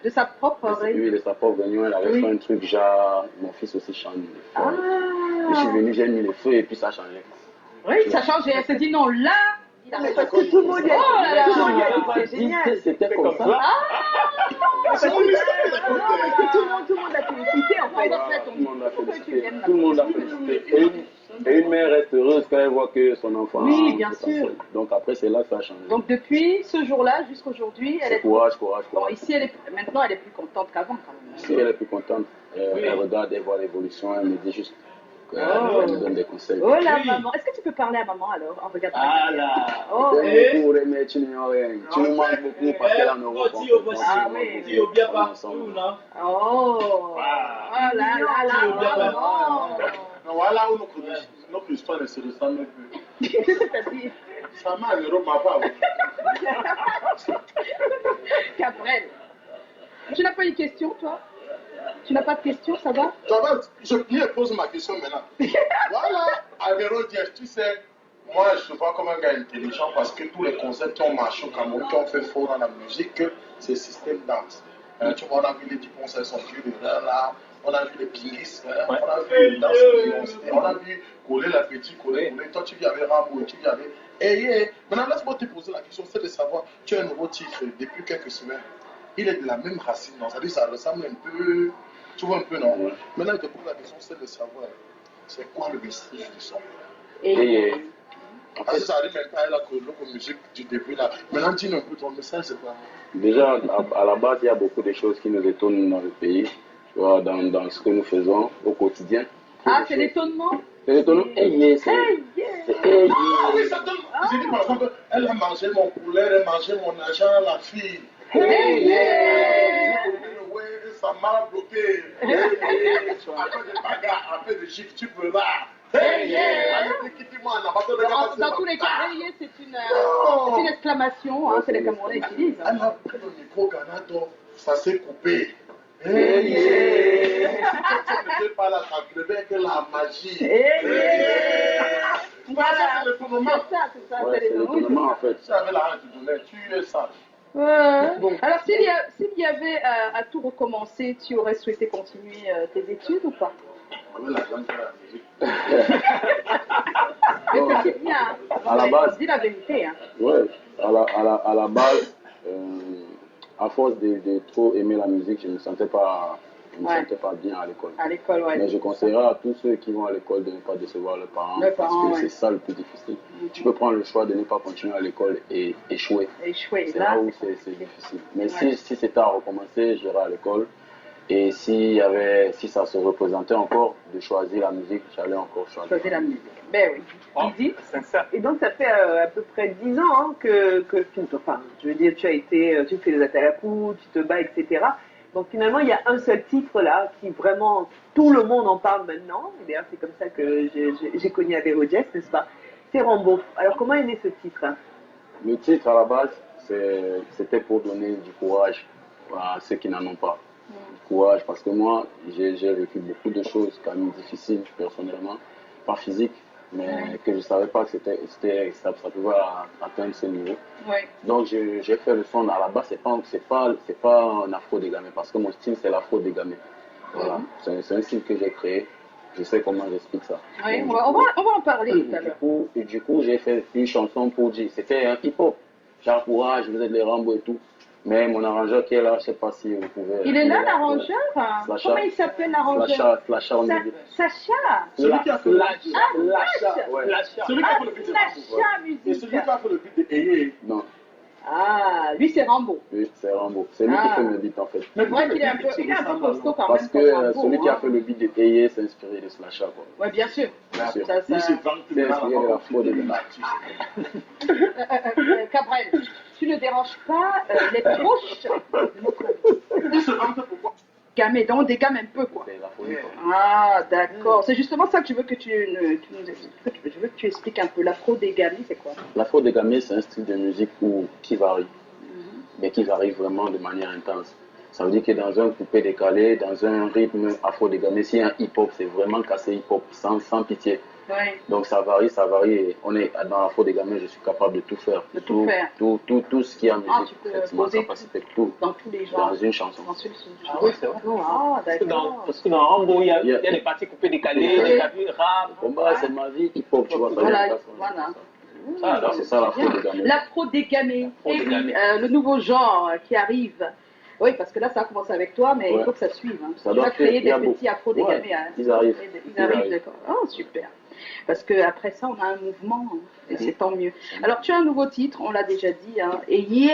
de sa propre réunion. Oui, de sa propre réunion, elle avait fait un truc genre, mon fils aussi chante. Je suis venu, j'ai mis le feu et puis ça a changé. Oui, ça a changé. Elle s'est dit non, là, il a Parce que tout le monde y a dit génial. C'était comme ça. C'est mon histoire. Tout le monde a félicité en fait. Tout le monde a félicité. Tout le monde a félicité. Et une mère reste heureuse quand elle voit que son enfant. Oui, bien sûr. Donc après, c'est là que ça a changé. Donc depuis ce jour-là jusqu'à aujourd'hui, elle est. Courage. Bon, ici, maintenant, elle est plus contente qu'avant quand même. Ici, elle est plus contente. Elle regarde, elle voit l'évolution, elle me dit juste. Elle me donne des conseils. Oh là, maman. Est-ce que tu peux parler à maman alors en regardant Ah la là. Oh, beaucoup, mais tu n'ignores rien. Tu nous manques beaucoup parce qu'elle en Europe. Ah oui. Tu es bien partout, non? Oh. Oh là là, maman. Non, voilà où notre histoire ne se ressemble plus. C'est-à-dire Ça m'a le m'a pas. Cabrel. Tu n'as pas une question, toi? Tu n'as pas de question, ça va? Ça va, je pose ma question maintenant. Voilà, Avéro Diaz, tu sais, moi je te vois comme un gars intelligent parce que tous les concepts qui ont marché au Cameroun, qui ont fait fort dans la musique, c'est le système dance. Tu vois, on a vu les Dipons, elles sont plus là, on a vu les Pingis, on a vu les danses, on a vu Coller la petite, Coller. Toi tu viens avec Rambo et tu viens avec. Et maintenant, laisse-moi te poser la question, c'est de savoir, tu as un nouveau titre depuis quelques semaines. Il est de la même racine, non? C'est-à-dire ça ressemble un peu. Tu vois un peu, non? Maintenant, je te pose la question, c'est de savoir, c'est quoi le message du son? Parce que ça arrive même pas à la musique du début là. Maintenant, dis-nous un peu ton message, c'est quoi? Déjà, à la base, il y a beaucoup de choses qui nous étonnent dans le pays, tu vois, dans ce que nous faisons au quotidien. Ah, c'est l'étonnement? C'est l'étonnement? Ah oui, ça donne. J'ai dit par exemple, elle a mangé mon poulet, elle a mangé mon argent, la fille. Ouais, ça m'a bloqué. Après des bagarres, après des gifs, tu peux là. Dans tous les cas, rayé, c'est une exclamation, hein, c'est les Camerounais utilisent. Elle a pris le micro, Canado, ça s'est coupé. Si tu ne pas là, ça devait être la magie. Voilà, c'est l'étonnement. c'est ça, Ouais, c'est l'étonnement en fait. Tu avais la rage du donner, tu es sage. Bon. Alors, s'il y avait à tout recommencer, tu aurais souhaité continuer tes études ou pas? On la jambe de la musique. Mais c'est bien. À la base. Dis la vérité. Hein. Ouais, à la base, à force de trop aimer la musique, je ne me sentais pas bien à l'école. À l'école, ouais. Mais je conseillerais à tous ceux qui vont à l'école de ne pas décevoir leurs parents, parce que c'est ça le plus difficile. Tu peux prendre le choix de ne pas continuer à l'école et échouer. C'est là où c'est difficile. Mais si c'était à recommencer, j'irais à l'école. Et si ça se représentait encore de choisir la musique, j'allais encore choisir la musique. Ben oui. Et donc ça fait à peu près 10 ans hein, que enfin, je veux dire, tu fais des appels à coups, tu te bats, etc. Donc finalement, il y a un seul titre là qui vraiment, tout le monde en parle maintenant. D'ailleurs, c'est comme ça que j'ai connu Avéro Diaz, n'est-ce pas? C'est Rambo. Alors comment est né ce titre hein? Le titre à la base, c'était pour donner du courage à ceux qui n'en ont pas. Courage, parce que moi, j'ai vécu beaucoup de choses quand même difficiles personnellement, pas physiques, mais que je ne savais pas que ça pouvait atteindre ce niveau. Donc j'ai fait le son. À la base, c'est pas un afro dégamé, parce que mon style c'est l'afro dégamé. Voilà, c'est un style que j'ai créé. Je sais comment j'explique ça. Oui, on va en parler tout à l'heure. Et du coup, j'ai fait une chanson pour dire, c'était un hip-hop. J'ai courage, vous êtes les Rambo et tout. Mais mon arrangeur qui est là, je ne sais pas si vous pouvez... Il est là, l'arrangeur? Comment il s'appelle, l'arrangeur? Flasha, on dit. Sacha. Celui qui a fait le Flasha. Celui qui a fait le beat de Flasha musique. Et celui qui a fait le beat de Eye. Non. Ah, lui c'est Rambo. Oui, c'est Rambo. C'est lui qui fait le beat en fait. Mais c'est vrai qu'il est un peu costaud quand Parce même. que pour Rambo, celui qui a hein. fait le beat de Eye s'est inspiré de Slasha quoi. Ouais, bien sûr. Bien sûr. Ça, Lui, c'est ça... Franck C'est inspiré de la fraude de la. Cabrel, tu ne déranges pas les proches de notre Il se vante pourquoi? gamé, donc des gammes un peu quoi. C'est la folie quoi. Ah, d'accord. C'est justement ça que je veux que tu nous expliques. Je veux que tu expliques un peu l'afro-dégamé, c'est quoi? L'afro-dégamé, c'est un style de musique qui varie, mais qui varie vraiment de manière intense. Ça veut dire que dans un coupé décalé, dans un rythme afro-dégamé, si un hip-hop, c'est vraiment cassé hip-hop, sans pitié. Ouais. Donc ça varie, et on est dans l'afro-dégamé, je suis capable de tout faire. De tout faire. Tout ce qui est en Ah, musique, tu peux effectivement, poser ça passe avec tout, dans tous les genres. dans une chanson. Dans ce- Ah oui, c'est vrai. Ah, d'accord. Parce que dans Rambo, il y a des parties coupées décalées, des parties rap. Combat, c'est ma vie, hip-hop, tu vois. ça Voilà, vient de voilà. ça. C'est ça l'afro-dégamé. L'afro-dégamé. Et oui, L'afro-dégamé. le nouveau genre qui arrive. Oui, parce que là, ça a commencé avec toi, mais il Ouais. faut que ça suive. Hein. Ça Tu doit vas créer faire, il y a des petits afro-dégamés. Ouais, hein. ils arrivent. Ils arrivent, d'accord. Oh, super. Parce qu'après ça, on a un mouvement, hein, et c'est tant mieux. Alors, tu as un nouveau titre, on l'a déjà dit, hein, Eye.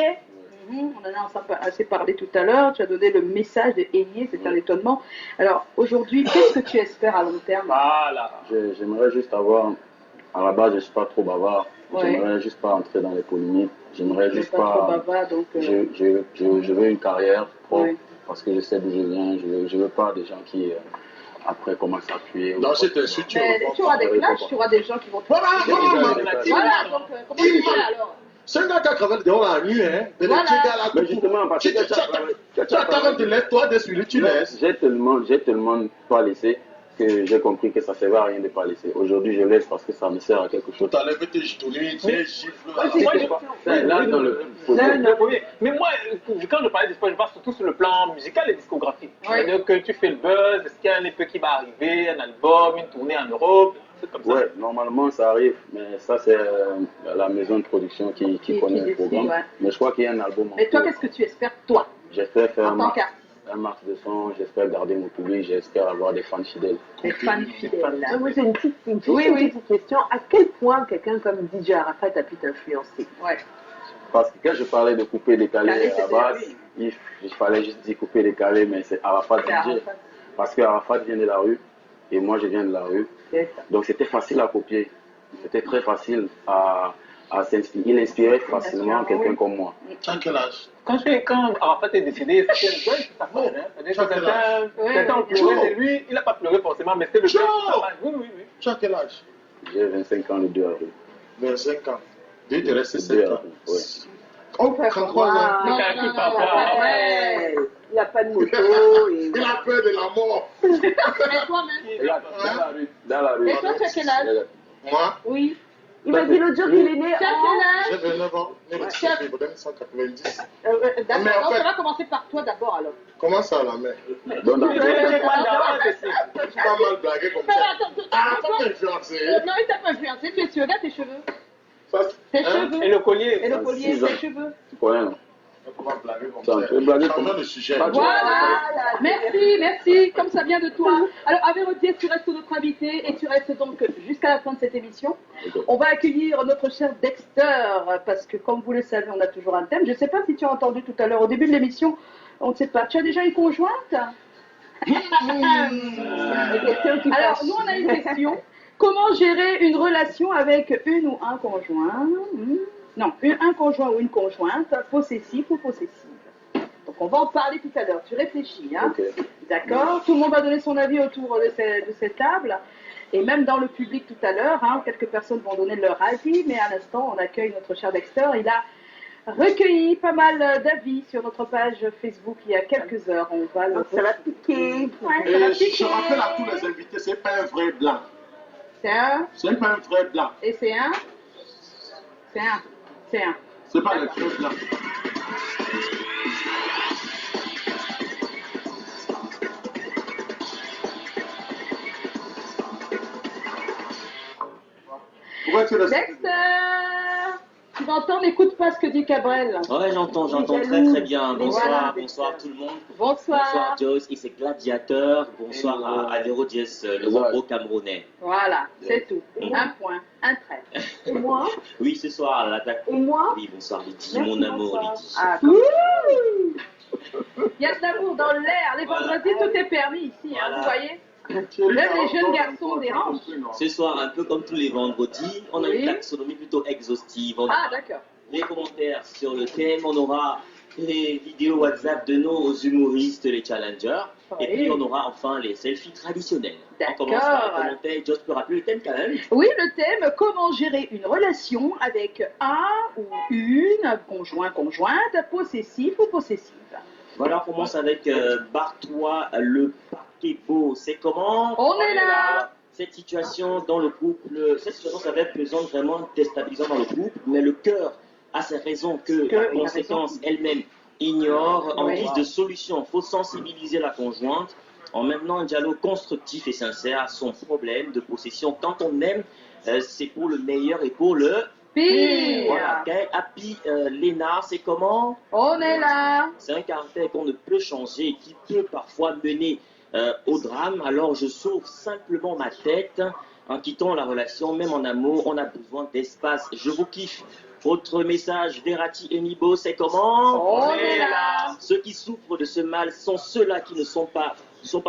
On en a assez parlé tout à l'heure. Tu as donné le message de Eye, c'est un étonnement. Alors, aujourd'hui, qu'est-ce que tu espères à long terme? Voilà. J'aimerais juste avoir, à la base, je ne suis pas trop bavard. Ouais. J'aimerais juste pas entrer dans les polémiques. J'aimerais Tu n'es juste pas trop pas. bavard, donc... Je veux une carrière propre Ouais. parce que je sais d'où je viens. Je veux pas des gens qui, après, commencent à appuyer. Dans cette insulte, tu Mais tu auras des clashs, tu auras des gens qui vont te... Voilà, Voilà, donc comment tu fais alors? C'est un gars qui a travaillé dehors la nuit, hein. De Voilà. les gars là. Mais justement, parce que Tu as quand même de laisses, toi, dessus, tu laisses. j'ai tellement pas laissé que j'ai compris que ça ne servait à rien de pas laisser. Aujourd'hui, je laisse parce que ça me sert à quelque chose. Tu as levé tes jetonnés, tes gifles. Là, dans le. Mais moi, quand je parlais de sport, je parle surtout sur le plan musical et discographique. C'est-à-dire que tu fais le buzz, est-ce qu'il y a un EP qui va arriver, un album, une tournée en Europe, c'est comme ça. Ouais, normalement ça arrive, mais ça c'est la maison de production qui connaît le décide, programme. ouais. Mais je crois qu'il y a un album en Mais toi, cours. qu'est-ce que tu espères, toi, J'espère faire en tant qu'artiste? un max de son, j'espère garder mon public, j'espère avoir des fans fidèles. Des fans fidèles. Moi, j'ai une petite Oui. petite question. À quel point quelqu'un comme DJ Arafat a pu t'influencer? Ouais. Parce que quand je parlais de couper décalé Calé, à la c'était base, lui. il fallait juste dire couper décalé, mais c'est Arafat C'est DJ. Arafat. Parce que Arafat vient de la rue et moi je viens de la rue. C'est ça. Donc c'était facile à copier. C'était très facile à s'inspirer. Il inspirait facilement quelqu'un comme moi. Tu as quel âge? Quand Arafat est décédé, c'était une bonne ça fait, hein. C'est-à-dire que quelqu'un Ouais. pleurait de lui, il n'a pas pleuré forcément, mais c'était le Joe. Oui. Tu as quel âge? J'ai 25 ans le 2 avril. 25 ans. Dieu te reste Le 7 2 ans. avril, ouais. Oh, 33 ans. Non, calculs non, par non, rapport à- ouais. Il n'a pas de moto. Et... Il a peur de la mort. Mais toi-même. Regarde, dans la rue. Et toi, tu as quel âge? Moi, Oui. Il m'a dit l'autre jour qu'il est né Tu as en... quel âge? j'ai 29 ans. Né le 6 février 1990. D'accord, Mais en donc fait- on va commencer par toi d'abord alors. Comment ça, la mère? Donc, dans- Tu vas mal blaguer comme Mais ça. attends, Ah, ça t'influencer. non, il t'a pas influencé, tu regardes tes cheveux. Ça, Tes hein? cheveux. Et le collier. Et le collier, 6 ans. tes cheveux. c'est pour rien. Comment blaguer comme Ça, ça? tu veux blaguer comme Changeons de sujet. Pas de- Voilà. Merci, comme ça vient de toi. Alors, Avérotier, tu restes notre invité et tu restes donc jusqu'à la fin de cette émission. Ok. On va accueillir notre cher Dexter parce que, comme vous le savez, on a toujours un thème. Je ne sais pas si tu as entendu tout à l'heure au début de l'émission. On ne sait pas. Tu as déjà une conjointe? Alors, nous, on a une question. Comment gérer une relation avec une ou un conjoint? Non, un conjoint ou une conjointe, possessif ou possessive. Donc, on va en parler tout à l'heure. Tu réfléchis, hein? Ok. D'accord? Tout le monde va donner son avis autour de cette table. Et même dans le public tout à l'heure, hein, quelques personnes vont donner leur avis. Mais à l'instant, on accueille notre cher Dexter. Il a recueilli pas mal d'avis sur notre page Facebook il y a quelques heures. On va le... Ça va piquer. Ouais, ça va Et je piquer. rappelle à tous les invités, c'est pas un vrai blanc. C'est un... C'est pas un vrai blanc. Et c'est un... C'est un... C'est un... C'est pas le vrai blanc. Pourquoi tu restes? Dexter! Tu m'entends? N'écoute pas ce que dit Cabrel. Ouais, j'entends très jaloux. très bien. Bonsoir, Voilà. bonsoir tout le monde. Bonsoir. Bonsoir Joyce, et c'est Gladiateur. Bonsoir à Avéro Diaz, le Bonsoir. robot camerounais. Voilà, c'est tout. Un point, un trait. Et moi? Oui, ce soir, l'attaque. Et moi? Oui, bonsoir Lydie, Merci, mon amour bonsoir. Lydie. Ah, Il y a de l'amour dans l'air. Les vendredis, tout est permis ici, hein, vous voyez. Même les jeunes garçons dérangent. Ce soir, un peu comme tous les vendredis, on a Oui. une taxonomie plutôt exhaustive. On Ah, a d'accord. les commentaires sur le thème, on aura les vidéos WhatsApp de nos humoristes, les challengers, et Oui. puis on aura enfin les selfies traditionnels. On D'accord. commence par les commentaires. Joss peut rappeler le thème quand même. Oui, le thème, comment gérer une relation avec un ou une conjointe possessif ou possessive. Voilà, on commence avec Bartois, le paquet-beau. C'est comment? On est là. Cette situation dans le couple, cette situation s'avère pesante, vraiment déstabilisante dans le couple, mais le cœur a ses raisons que la il a conséquence elle-même ignore. En Oui. guise de solution, il faut sensibiliser la conjointe en menant un dialogue constructif et sincère à son problème de possession. Quand on aime, c'est pour le meilleur et pour le Pire. Voilà, Happy Lénard, c'est comment? On est là. C'est un caractère qu'on ne peut changer et qui peut parfois mener au drame. Alors je sauve simplement ma tête en quittant la relation, même en amour, on a besoin d'espace. Je vous kiffe. Autre message, Verratti et Nibo, c'est comment? On est là. Ceux qui souffrent de ce mal sont ceux-là qui ne sont pas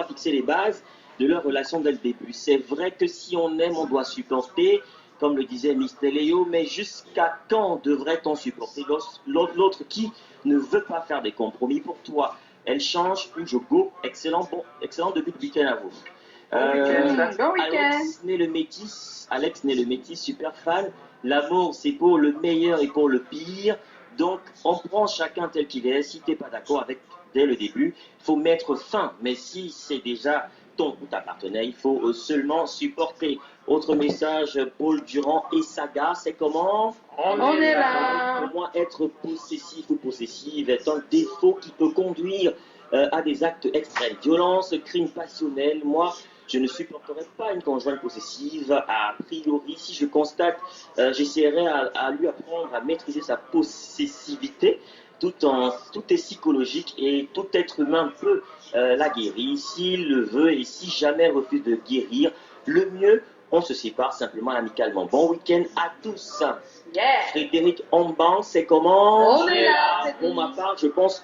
fixés les bases de leur relation dès le début. C'est vrai que si on aime, on doit supporter, comme le disait Mr. Léo, mais jusqu'à quand devrait-on supporter l'autre qui ne veut pas faire des compromis pour toi? Elle change ou je go. Excellent début de week-end à vous. Bon week-end. Alex né le métis, super fan. L'amour, c'est pour le meilleur et pour le pire. Donc, on prend chacun tel qu'il est. Si tu n'es pas d'accord avec dès le début, il faut mettre fin. Mais si c'est déjà ton ou ta partenaire, il faut seulement supporter. Autre message, Paul Durand et Saga, c'est comment? On est là. Pour moi, être possessif ou possessive est un défaut qui peut conduire à des actes extrêmes. Violence, crime passionnel. Moi, je ne supporterai pas une conjointe possessive. A priori, si je constate, j'essaierai à lui apprendre à maîtriser sa possessivité. Tout est psychologique et tout être humain peut la guérir s'il le veut et si jamais elle refuse de guérir, le mieux, on se sépare simplement amicalement. Bon week-end à tous. Yeah. Frédéric Omban, c'est comment? On est là. Pour ma part, je pense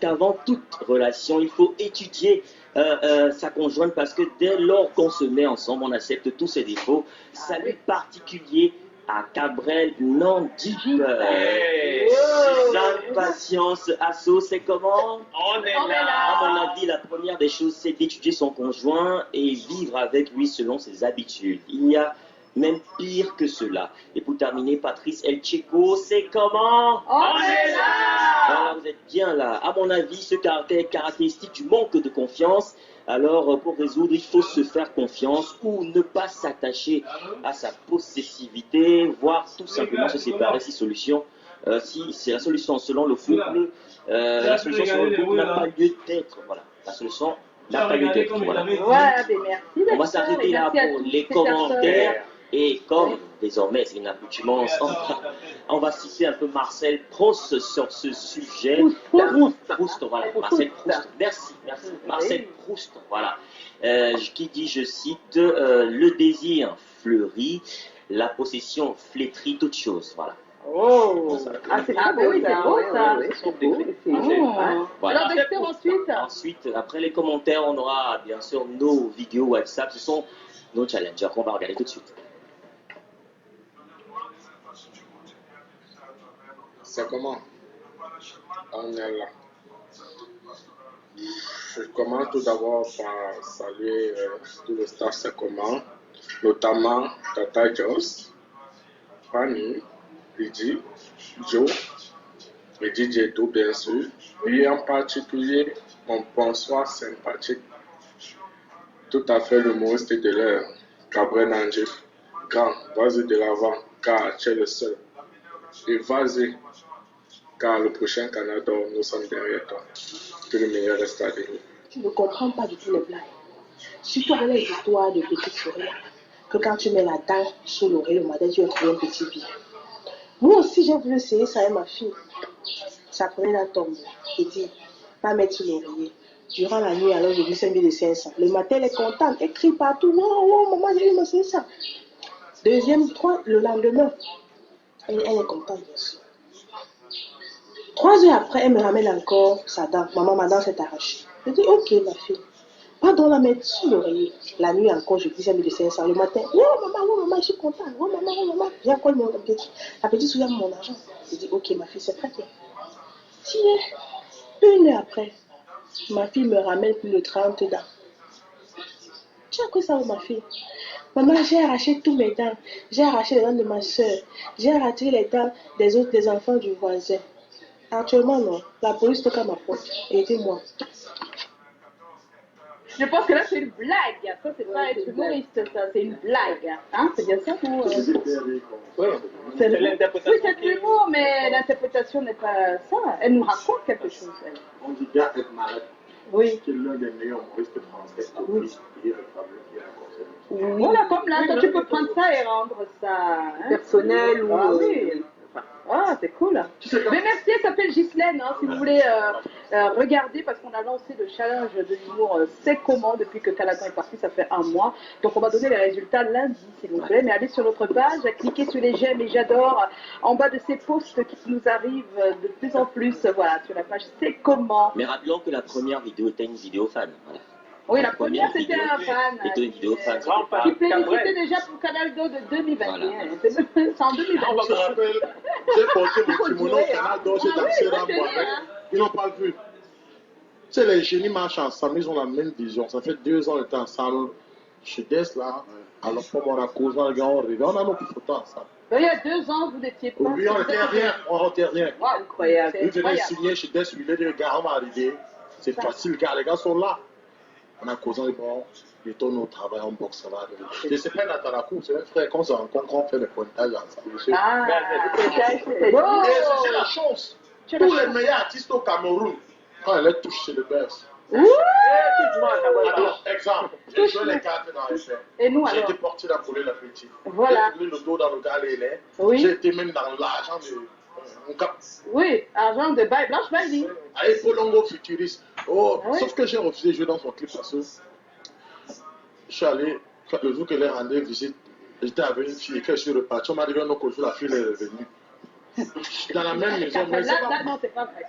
qu'avant toute relation, il faut étudier sa conjointe parce que dès lors qu'on se met ensemble, on accepte tous ses défauts. Salut particulier à Cabrel Nandip. Suzanne Patience Asso, c'est comment? On est On est là. là. À mon avis, la première des choses, c'est d'étudier son conjoint et vivre avec lui selon ses habitudes. Il y a même pire que cela. Et pour terminer, Patrice Elcheco, c'est comment? On est là. Voilà, vous êtes bien là. À mon avis, ce caractère est caractéristique du manque de confiance. Alors, pour résoudre, il faut se faire confiance ou ne pas s'attacher à sa possessivité, voire tout simplement se séparer si si c'est la solution selon le couple, la solution selon le couple n'a pas lieu d'être. Voilà, la solution n'a pas lieu d'être. Voilà. Voilà, ben merci. On va s'arrêter là pour les commentaires. Et comme désormais c'est une accoutumance, on va citer un peu Marcel Proust sur ce sujet. Proust, voilà, Marcel Proust. Merci. Marcel Proust, voilà. Qui dit, je cite, le désir fleurit, la possession flétrit toute chose. Voilà. Oh, c'est Ah, ben oui, c'est beau ça. C'est beau. Oh. Voilà. Alors, Dexter, ensuite. Ensuite, après les commentaires, on aura bien sûr nos vidéos WhatsApp. Ce sont nos challengers qu'on va regarder tout de suite. C'est comment? On est là. Je commence tout d'abord par saluer tout le staff, c'est comment, notamment Tata Joss, Fanny, Lydie, Joe, et DJ Do bien sûr, et en particulier mon bonsoir sympathique, tout à fait l'humoriste de l'heure, Gabriel Nandip. Grand, vas-y de l'avant, car tu es le seul. Et vas-y, car le prochain Canada, nous sommes derrière toi. Que le meilleur reste à venir. Tu ne comprends pas du tout les blagues. Surtout avec les histoires de petites souris. Que quand tu mets la dent sous l'oreille le matin, tu as trouvé un petit billet. Moi aussi, j'ai voulu essayer ça avec ma fille. Ça prenait la tombe. Et dit, pas mettre sous l'oreiller. Durant la nuit, alors je dis c'est un billet de 500. Le matin, elle est contente. Elle crie partout. Oh, maman, j'ai eu mon 500. Le lendemain, elle est contente, bien sûr. 3 heures après, elle me ramène encore sa dent. Maman, ma dent s'est arrachée. Je dis, ok, ma fille. Pardon, la mettre sous l'oreiller. La nuit encore, je dis, j'ai mis le 500 le matin. Oh maman, je suis contente. Oh maman. Viens encore mon appétit. L'appétit souviens mon argent. Je dis, ok, ma fille, c'est prêt. Tiens, 1 heure après, ma fille me ramène plus de 30 dents. Tu as quoi ça, ma fille? Maman, j'ai arraché tous mes dents. J'ai arraché les dents de ma soeur. J'ai arraché les dents des enfants du voisin. Actuellement, non. La police toque à ma porte. Aidez-moi. Je pense que là, c'est une blague. Ça, c'est pas être humoriste, ça. C'est une blague. Hein, c'est bien ça, ou... Oui, c'est l'interprétation. Oui, c'est de l'humour, mais l'interprétation n'est pas ça. Elle nous raconte quelque chose, elle. On dit bien être malade. Oui. Qui est l'un des meilleurs humoristes français. Oui. Voilà, comme là, toi, tu peux prendre ça et rendre ça personnel ou... Ah oui. Ah, c'est cool. Mais merci, elle s'appelle Ghislaine, hein, si vous voulez regarder, parce qu'on a lancé le challenge de l'humour C'est comment depuis que Caladan est parti, ça fait 1 mois. Donc on va donner les résultats lundi, s'il vous plaît. Mais allez sur notre page, cliquez sur les j'aime et j'adore en bas de ces posts qui nous arrivent de plus en plus. Voilà, sur la page C'est comment. Mais rappelons que la première vidéo était une vidéo fan. Voilà. Oui, la première, c'était un fan. C'était une vidéo fan. Qui plébiscitait déjà pour Canal 2 de 2021. Voilà. C'est en 2021. Je me rappelle, j'ai porté mon kimono au Canal 2, j'ai dansé là, moi. Ils n'ont pas vu. Tu sais, les génies marchent ensemble, ils ont la même vision. Ça fait 2 ans qu'ils étaient ensemble. Chez Des, là, alors pour mon cause, les gars, on rigole, on a nos photos ensemble. Il y a 2 ans, vous n'étiez pas. Oui, on n'était rien. On n'était rien. Wow, incroyable. Ils venaient signer chez Des, il dit, gars, on va arriver. C'est facile, gars, les gars sont là. On a causé, bon, ils tournent au travail, on boxe, ça va. Et c'est pas Natalakou, c'est un frère, quand on se rencontre, on fait le pointage ensemble. Ah, c'est la chance. Tous les meilleurs artistes au Cameroun, quand elle touche, c'est le best. Alors, exemple, j'ai joué les cartes dans les faits. Et nous, alors? J'ai été porté dans Collet la petite. Voilà. J'ai tourné le dos dans le galet. Oui. J'ai été même dans l'argent de mon cap. Oui, argent de Baye Blanche Bailey. Avec Polongo futuriste. Oh, Oui. sauf que j'ai refusé de jouer dans son clip parce que je suis allé, le jour qu'elle est rendue visite, j'étais avec une fille et que je suis reparti. On m'a dit que non, que la fille est revenue. Dans la même maison, mais c'est pas. Là, non, c'est pas vrai.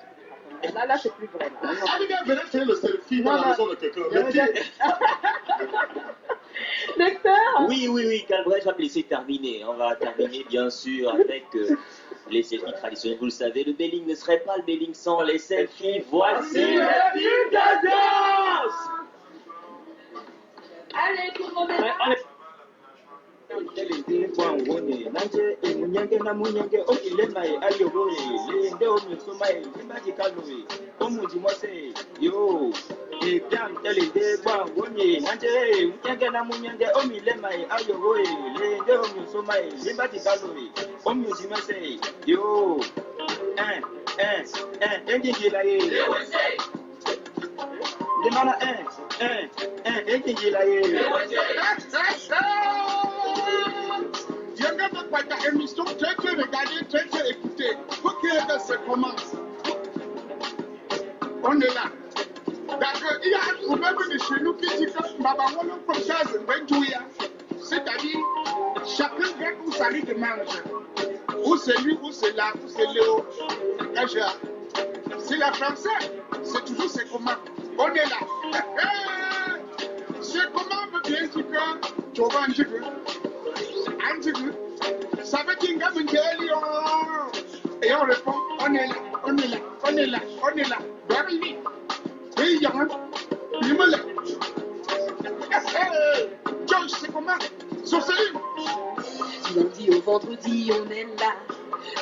Là, c'est plus vrai. Ah, les gars, venez faire le selfie dans la maison de quelqu'un. Docteur? Oui, Calbrel, je vais te laisser terminer. On va terminer, bien sûr, avec les selfies traditionnels. Vous le savez, le belling ne serait pas le belling sans les selfies. Voici le film de danse! Allez, tout le monde est là. Viens de pas ta émission, tu as regardé, tu as écouté. Ok, c'est comment? On est là. D'accord, il y a un problème de chez nous qui dit que Mabamono Prochaz Benjouya. C'est-à-dire, chacun vient où ça lui demande. Où c'est lui, où c'est là, où c'est Léo. C'est la française, c'est toujours c'est comment. On est là. C'est comment veut bien dire que tu vas en dire. Ça veut dire que et on répond, on est là, on est là, on est là, on est là. Baby, oui, il y a un. Il me l'a. George, c'est comment? Sorceline. Du lundi au vendredi, on est là.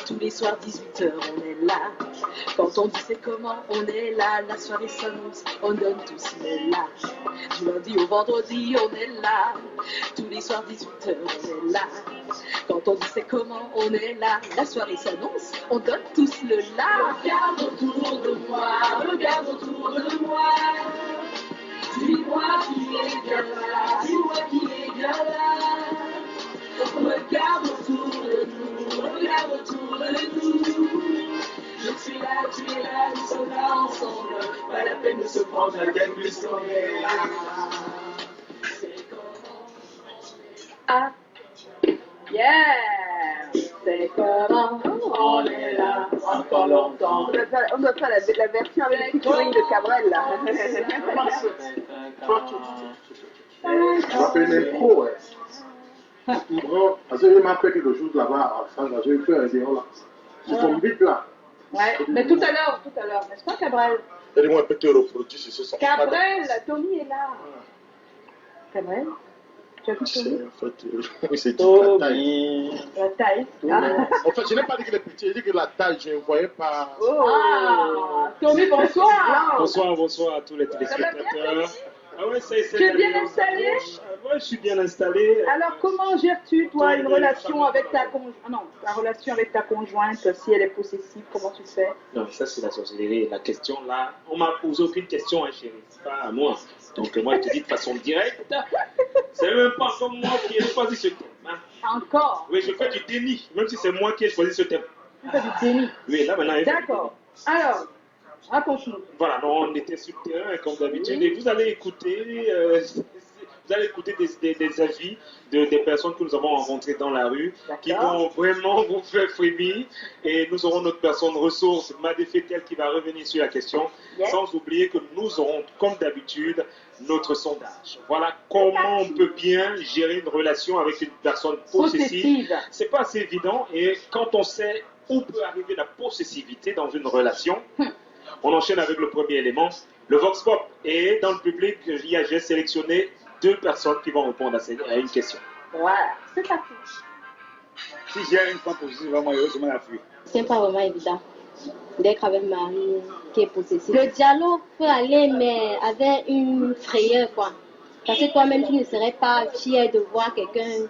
Tous les soirs, 18h, on est là. Quand on dit c'est comment, on est là. La soirée s'annonce, on donne tous le là. Du lundi au vendredi, on est là. Tous les soirs, 18h, on est là. Quand on dit c'est comment, on est là. La soirée s'annonce, on donne tous le là. Regarde autour de moi, regarde autour de moi. Dis-moi qui est bien là, dis-moi qui est bien là. Regarde autour de nous, regarde autour de nous. Je suis là, tu es là, nous sommes là ensemble. Pas la peine de se prendre la tête puisqu'on est là. C'est comment? Ah. Yeah! C'est comment on est là encore longtemps. On doit faire la version avec le featuring de Cabrel là. Je m'appelle l'impro, ouais. Parce que j'ai marqué quelque chose là-bas, j'ai fait un déon là. C'est son beat là. Ouais, mais tout à l'heure, n'est-ce pas Cabrel? Allez-moi un peu te reproduire sur ce son. Cabrel, Tommy est là. Cabrel? Tu as vu Tommy? En fait, c'est la taille. La taille. En fait, je n'ai pas dit que les petits, j'ai dit que la taille, je ne voyais pas. Oh! Tommy, bonsoir! Bonsoir à tous les téléspectateurs. Ah ouais, Tu es bien installé? Ouais, je suis bien installé. Alors, comment gères-tu, toi, une relation avec ta conjointe? Non, la relation avec ta conjointe, si elle est possessive, comment tu fais? Non, ça, c'est la sorcellerie. La question, là, on m'a posé aucune question, hein, chérie. C'est pas à moi. Donc, moi, je te dis de façon directe. C'est même pas comme moi qui ai choisi ce thème. Hein. Encore? Oui, je fais du déni, même si c'est moi qui ai choisi ce thème. Tu fais du déni? Oui, là, maintenant, d'accord. Alors, raconte-nous. Voilà, donc on était sur le terrain, comme d'habitude, et vous allez écouter, des avis des personnes que nous avons rencontrées dans la rue, qui vont vraiment vous faire frémir, et nous aurons notre personne ressource, Madefetel, qui va revenir sur la question, sans oublier que nous aurons, comme d'habitude, notre sondage. Voilà comment on peut bien gérer une relation avec une personne possessive. C'est pas assez évident, et quand on sait où peut arriver la possessivité dans une relation, on enchaîne avec le premier élément, le Vox Pop. Et dans le public, j'ai sélectionné 2 personnes qui vont répondre à une question. Voilà, c'est parti. Si j'ai une femme possessive, moi, je la fuis. C'est pas vraiment évident d'être avec un mari qui est possessif. Le dialogue peut aller, mais avec une frayeur, quoi. Parce que toi-même, tu ne serais pas fier de voir quelqu'un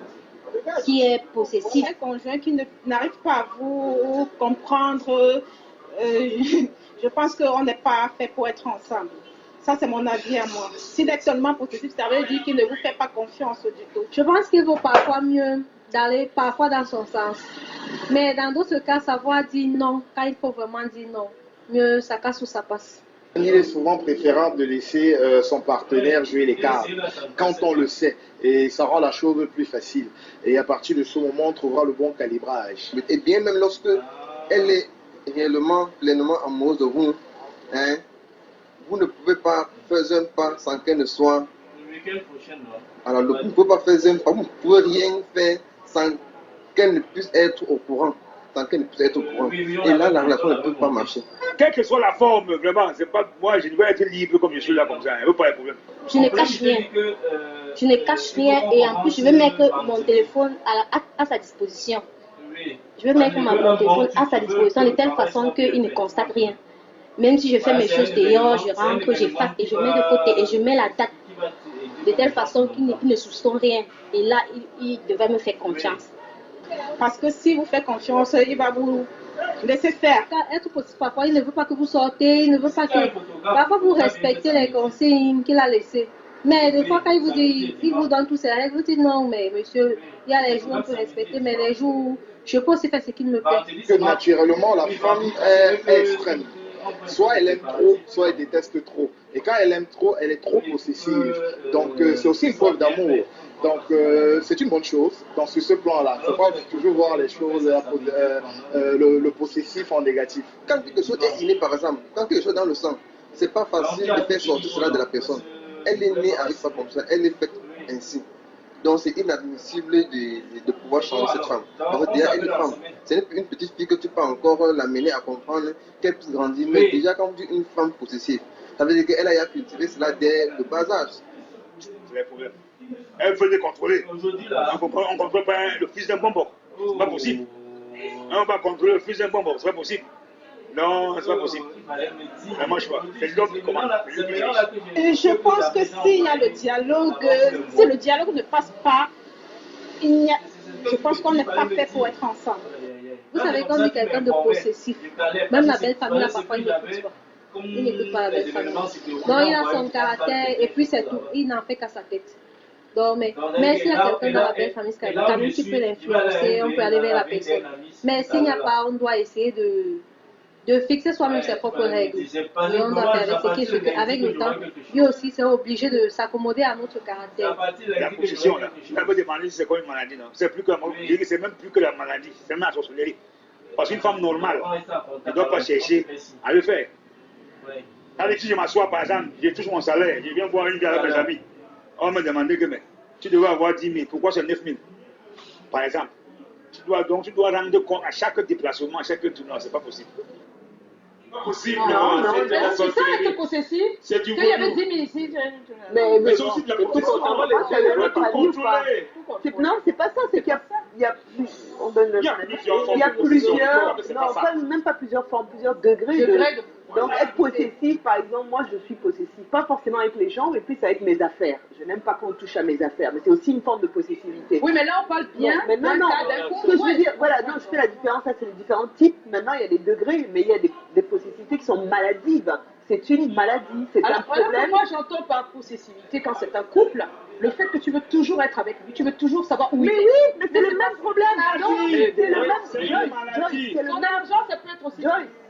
qui est possessif. Un conjoint qui n'arrive pas à vous comprendre, je pense qu'on n'est pas fait pour être ensemble. Ça, c'est mon avis à moi. S'il est seulement possessif, ça veut dire qu'il ne vous fait pas confiance du tout. Je pense qu'il vaut parfois mieux d'aller parfois dans son sens. Mais dans d'autres cas, savoir dire non, quand il faut vraiment dire non, mieux ça casse ou ça passe. Il est souvent préférable de laisser son partenaire jouer les cartes quand on le sait, et ça rend la chose plus facile. Et à partir de ce moment, on trouvera le bon calibrage. Et bien même lorsque elle est réellement, pleinement amoureuse de vous, hein, vous ne pouvez pas faire un pas sans qu'elle ne soit. Alors, vous ne pouvez pas faire un pas, vous ne pouvez rien faire sans qu'elle ne puisse être au courant. Et là, la relation ne peut pas marcher. Quelle que soit la forme, vraiment, c'est pas moi, je veux être libre comme je suis là, comme ça, il n'y a pas de problème. Je ne cache rien. Je ne cache rien, et en plus, je vais mettre mon téléphone à sa disposition. Je vais mettre mon téléphone à sa disposition de telle façon qu'il ne constate rien. Même si je fais mes choses dehors, je rentre, j'efface et je mets de côté et je mets la date de telle façon qu'il ne soupçonne rien. Et là, il devrait me faire confiance. Parce que si vous faites confiance, il va vous laisser faire. Être possible, parfois, il ne veut pas que vous sortez, il ne veut pas que... Parfois, vous respectez les consignes qu'il a laissées. Mais des fois, quand il vous donne tout ça, il vous dit non, mais monsieur, il y a les jours où on peut respecter, mais les jours, je peux aussi faire ce qu'il me plaît. Que naturellement, la femme est extrême. Soit elle aime trop, soit elle déteste trop. Et quand elle aime trop, elle est trop possessive. Donc c'est aussi une preuve d'amour. Donc c'est une bonne chose dans ce plan-là. Il ne faut pas toujours voir les choses, le possessif en négatif. Quand quelque chose est inné, par exemple, quand quelque chose est dans le sang, c'est pas facile de faire sortir cela de la personne. Elle est née avec ça comme ça, elle est faite ainsi. Donc c'est inadmissible de pouvoir changer cette femme. Parce que déjà, elle est femme. C'est une petite fille que tu peux encore l'amener à comprendre qu'elle puisse grandir. Mais déjà, quand tu dis une femme possessive, ça veut dire qu'elle a cultivé cela dès le bas âge. C'est le problème. Elle veut les contrôler. On ne contrôle pas le fils d'un bonbon. C'est pas possible. On va contrôler le fils d'un bonbon. C'est pas possible. Non, c'est pas possible. Ça ne marche pas. C'est l'homme qui commande. Je pense que s'il y a le dialogue, si le dialogue ne passe pas, je pense qu'on n'est pas fait pour être ensemble. Vous savez, quand on dit quelqu'un de possessif, même la belle famille, parfois, il n'écoute pas. Il n'écoute pas la belle famille. Donc, il a son caractère et puis c'est tout. Il n'en fait qu'à sa tête. Donc, mais s'il y a quelqu'un dans la belle famille, quand même, tu peux l'influencer, on peut aller vers la personne. Mais s'il n'y a pas, on doit essayer de fixer soi-même ses propres règles. Et on doit faire avec ce qui est avec le temps, lui aussi c'est obligé de s'accommoder à notre caractère. La possession, là, je peux demander si c'est comme une maladie, non? C'est même plus que la maladie, c'est même la sorcellerie. Parce qu'une femme normale ne doit pas chercher à le faire. Allez, si je m'assois par exemple, j'ai touche mon salaire, je viens boire une bière avec mes amis, on va me demander que mais, tu devrais avoir 10 000, pourquoi c'est 9 000? Par exemple. Tu dois rendre compte à chaque déplacement, à chaque tournoi, c'est pas possible. Possible, non, c'est ça être possessif. C'est du qu'il y avait 10 000 ici. Mais c'est aussi de la possession. On va tout contrôler. Non, c'est pas ça, c'est qu'il y a on donne le. Il y a plusieurs, non, même pas plusieurs formes, plusieurs degrés de. Donc être possessif, par exemple, moi je suis possessif, pas forcément avec les gens, mais plus avec mes affaires. Je n'aime pas quand on touche à mes affaires, mais c'est aussi une forme de possessivité. Oui, mais là on parle bien. Mais non, ce que je veux dire, voilà, non, je fais la différence, ça c'est les différents types. Maintenant il y a des degrés, mais il y a des possessivités qui sont maladives. C'est une maladie, c'est un problème. Moi j'entends par possessivité quand c'est un couple, le fait que tu veux toujours être avec lui, tu veux toujours savoir où il est. Mais oui, mais c'est le même problème. C'est le même. Son argent, ça peut être aussi.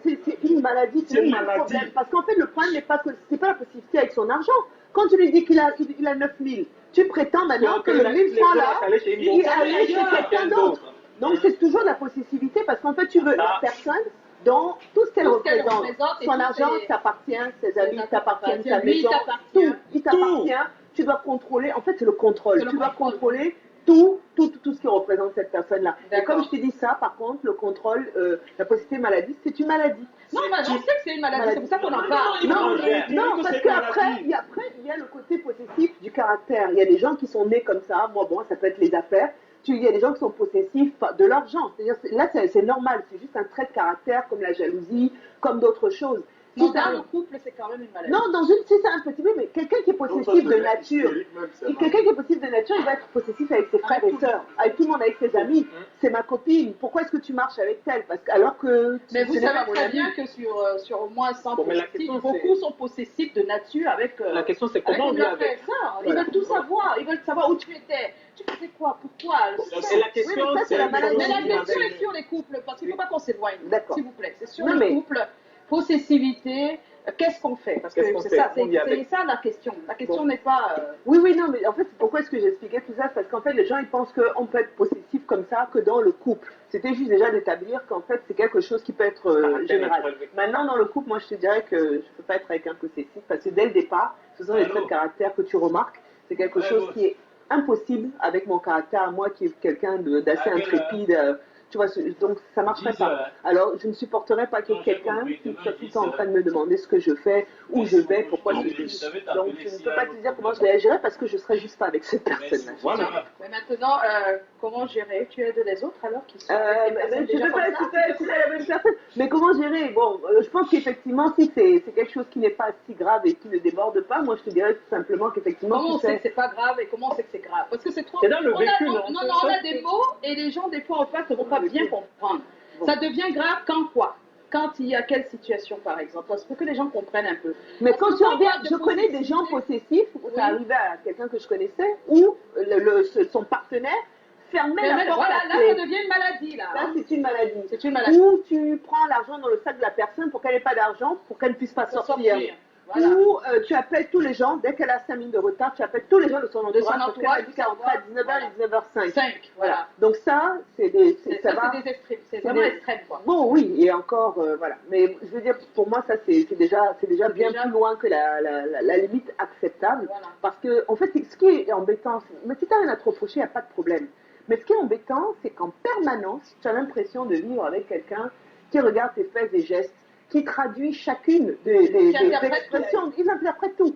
C'est une maladie, c'est un problème. Parce qu'en fait, le problème n'est pas que c'est pas la possibilité avec son argent. Quand tu lui dis qu'il a 9 000, tu prétends maintenant que le 1 000 francs là, il allait chez quelqu'un d'autre. Donc c'est toujours la possessivité parce qu'en fait, tu veux une personne dont tout ce qu'elle représente, son argent t'appartient, ses amis t'appartiennent, sa maison, tout, il t'appartient. Tu dois contrôler, en fait, c'est le contrôle. Tu dois contrôler tout ce qui représente cette personne-là. Et comme je t'ai dit ça, par contre, le contrôle, la possibilité maladie, c'est une maladie. Non, mais je sais que c'est une maladie, c'est pour ça qu'on en parle. Non, parce qu'après, il y a le côté possessif du caractère. Il y a des gens qui sont nés comme ça. Moi, bon, ça peut être les affaires. Il y a des gens qui sont possessifs de l'argent. C'est-à-dire, là, c'est normal. C'est juste un trait de caractère, comme la jalousie, comme d'autres choses. Non, dans le couple, c'est quand même une maladie. Non, c'est un petit peu, mais quelqu'un qui est possessif de nature, il va être possessif avec ses frères et sœurs, avec tout le monde, avec ses amis. C'est ma copine. Pourquoi est-ce que tu marches avec elle? Parce que alors que mais vous savez très bien que sur au moins 100 possessifs, beaucoup sont possessifs de nature avec. La question c'est comment on vit avec. Ils veulent tout savoir. Ils veulent savoir où tu étais. Tu faisais quoi? Pourquoi? C'est la question. Mais la question est sur les couples, parce qu'il ne faut pas qu'on s'éloigne. S'il vous plaît. C'est sur les couples. Possessivité, qu'est-ce qu'on fait? Parce que c'est ça la question. La question n'est pas. Oui, non, mais en fait, pourquoi est-ce que j'expliquais tout ça? Parce qu'en fait, les gens ils pensent qu'on peut être possessif comme ça que dans le couple. C'était juste déjà d'établir qu'en fait, c'est quelque chose qui peut être général. Maintenant, dans le couple, moi je te dirais que je ne peux pas être avec un possessif parce que dès le départ, ce sont les traits de caractère que tu remarques. C'est quelque chose qui est impossible avec mon caractère, moi qui est quelqu'un d'assez intrépide. Tu vois, donc ça ne marcherait pas. Alors, je ne supporterais pas qu'il y ait quelqu'un qui soit tout le temps en train de me demander ce que je fais, où je vais, pourquoi je dis. Donc, je ne peux pas te dire comment je réagirais parce que je ne serais juste pas avec cette personne-là. Voilà. Mais maintenant, comment gérer? Tu aides les autres alors qui sont. Je ne peux pas écouter la même personne. Mais comment gérer? Bon, je pense qu'effectivement, si c'est quelque chose qui n'est pas si grave et qui ne déborde pas, moi je te dirais tout simplement qu'effectivement. Comment on sait que c'est pas grave et comment on sait que c'est grave? Parce que c'est trop. C'est dans le vécu, non, on a des mots et les gens, des fois, en fait, ne vont pas bien comprendre. Ça devient grave quand quoi? Quand il y a quelle situation, par exemple? Parce que les gens comprennent un peu. Mais quand tu regardes, je connais des gens possessifs, ça arrivait à quelqu'un que je connaissais, où son partenaire fermait la porte. Voilà, là, ça devient une maladie. Là, c'est une maladie. C'est une maladie. Où tu prends l'argent dans le sac de la personne pour qu'elle n'ait pas d'argent, pour qu'elle ne puisse pas sortir. Voilà. Ou tu appelles tous les gens, dès qu'elle a 5 minutes de retard, tu appelles tous les gens de son entourage, parce qu'elle a dit qu'elle rentre à 19h et 19h05. Voilà. Donc ça, c'est vraiment extrême, quoi. Bon, oui, et encore, voilà. Mais je veux dire, pour moi, ça, c'est déjà bien plus loin que la limite acceptable. Voilà. Parce que, en fait, ce qui est embêtant, mais si tu as rien à te reprocher, il n'y a pas de problème. Mais ce qui est embêtant, c'est qu'en permanence, tu as l'impression de vivre avec quelqu'un qui regarde tes faits et gestes, qui traduit chacune des expressions. Ils interprètent tout.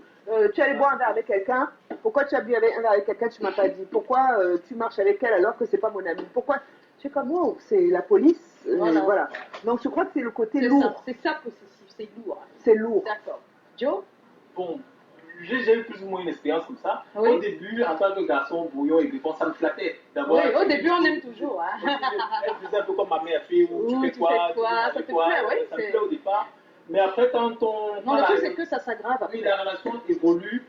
Tu allais boire un verre avec quelqu'un. Pourquoi tu as bu un verre avec quelqu'un, tu ne m'as pas dit? Pourquoi tu marches avec elle alors que ce n'est pas mon ami? Pourquoi? Tu es comme, wow, c'est la police. Voilà. Donc je crois que c'est le côté lourd. C'est ça possessif, c'est lourd. C'est lourd. D'accord. Joe? Bon, j'ai eu plus ou moins une expérience comme ça. Oui. Au début, en tant que garçon brouillon et grippon, ça me flattait. Oui, au début, on aime toujours. Hein. Elle faisait un peu comme ma mère fait, où tu fais quoi, ça te plaît, oui. Ça me plaît au départ. Mais après, quand on... Non, le truc, c'est que ça s'aggrave après. Oui, la relation évolue.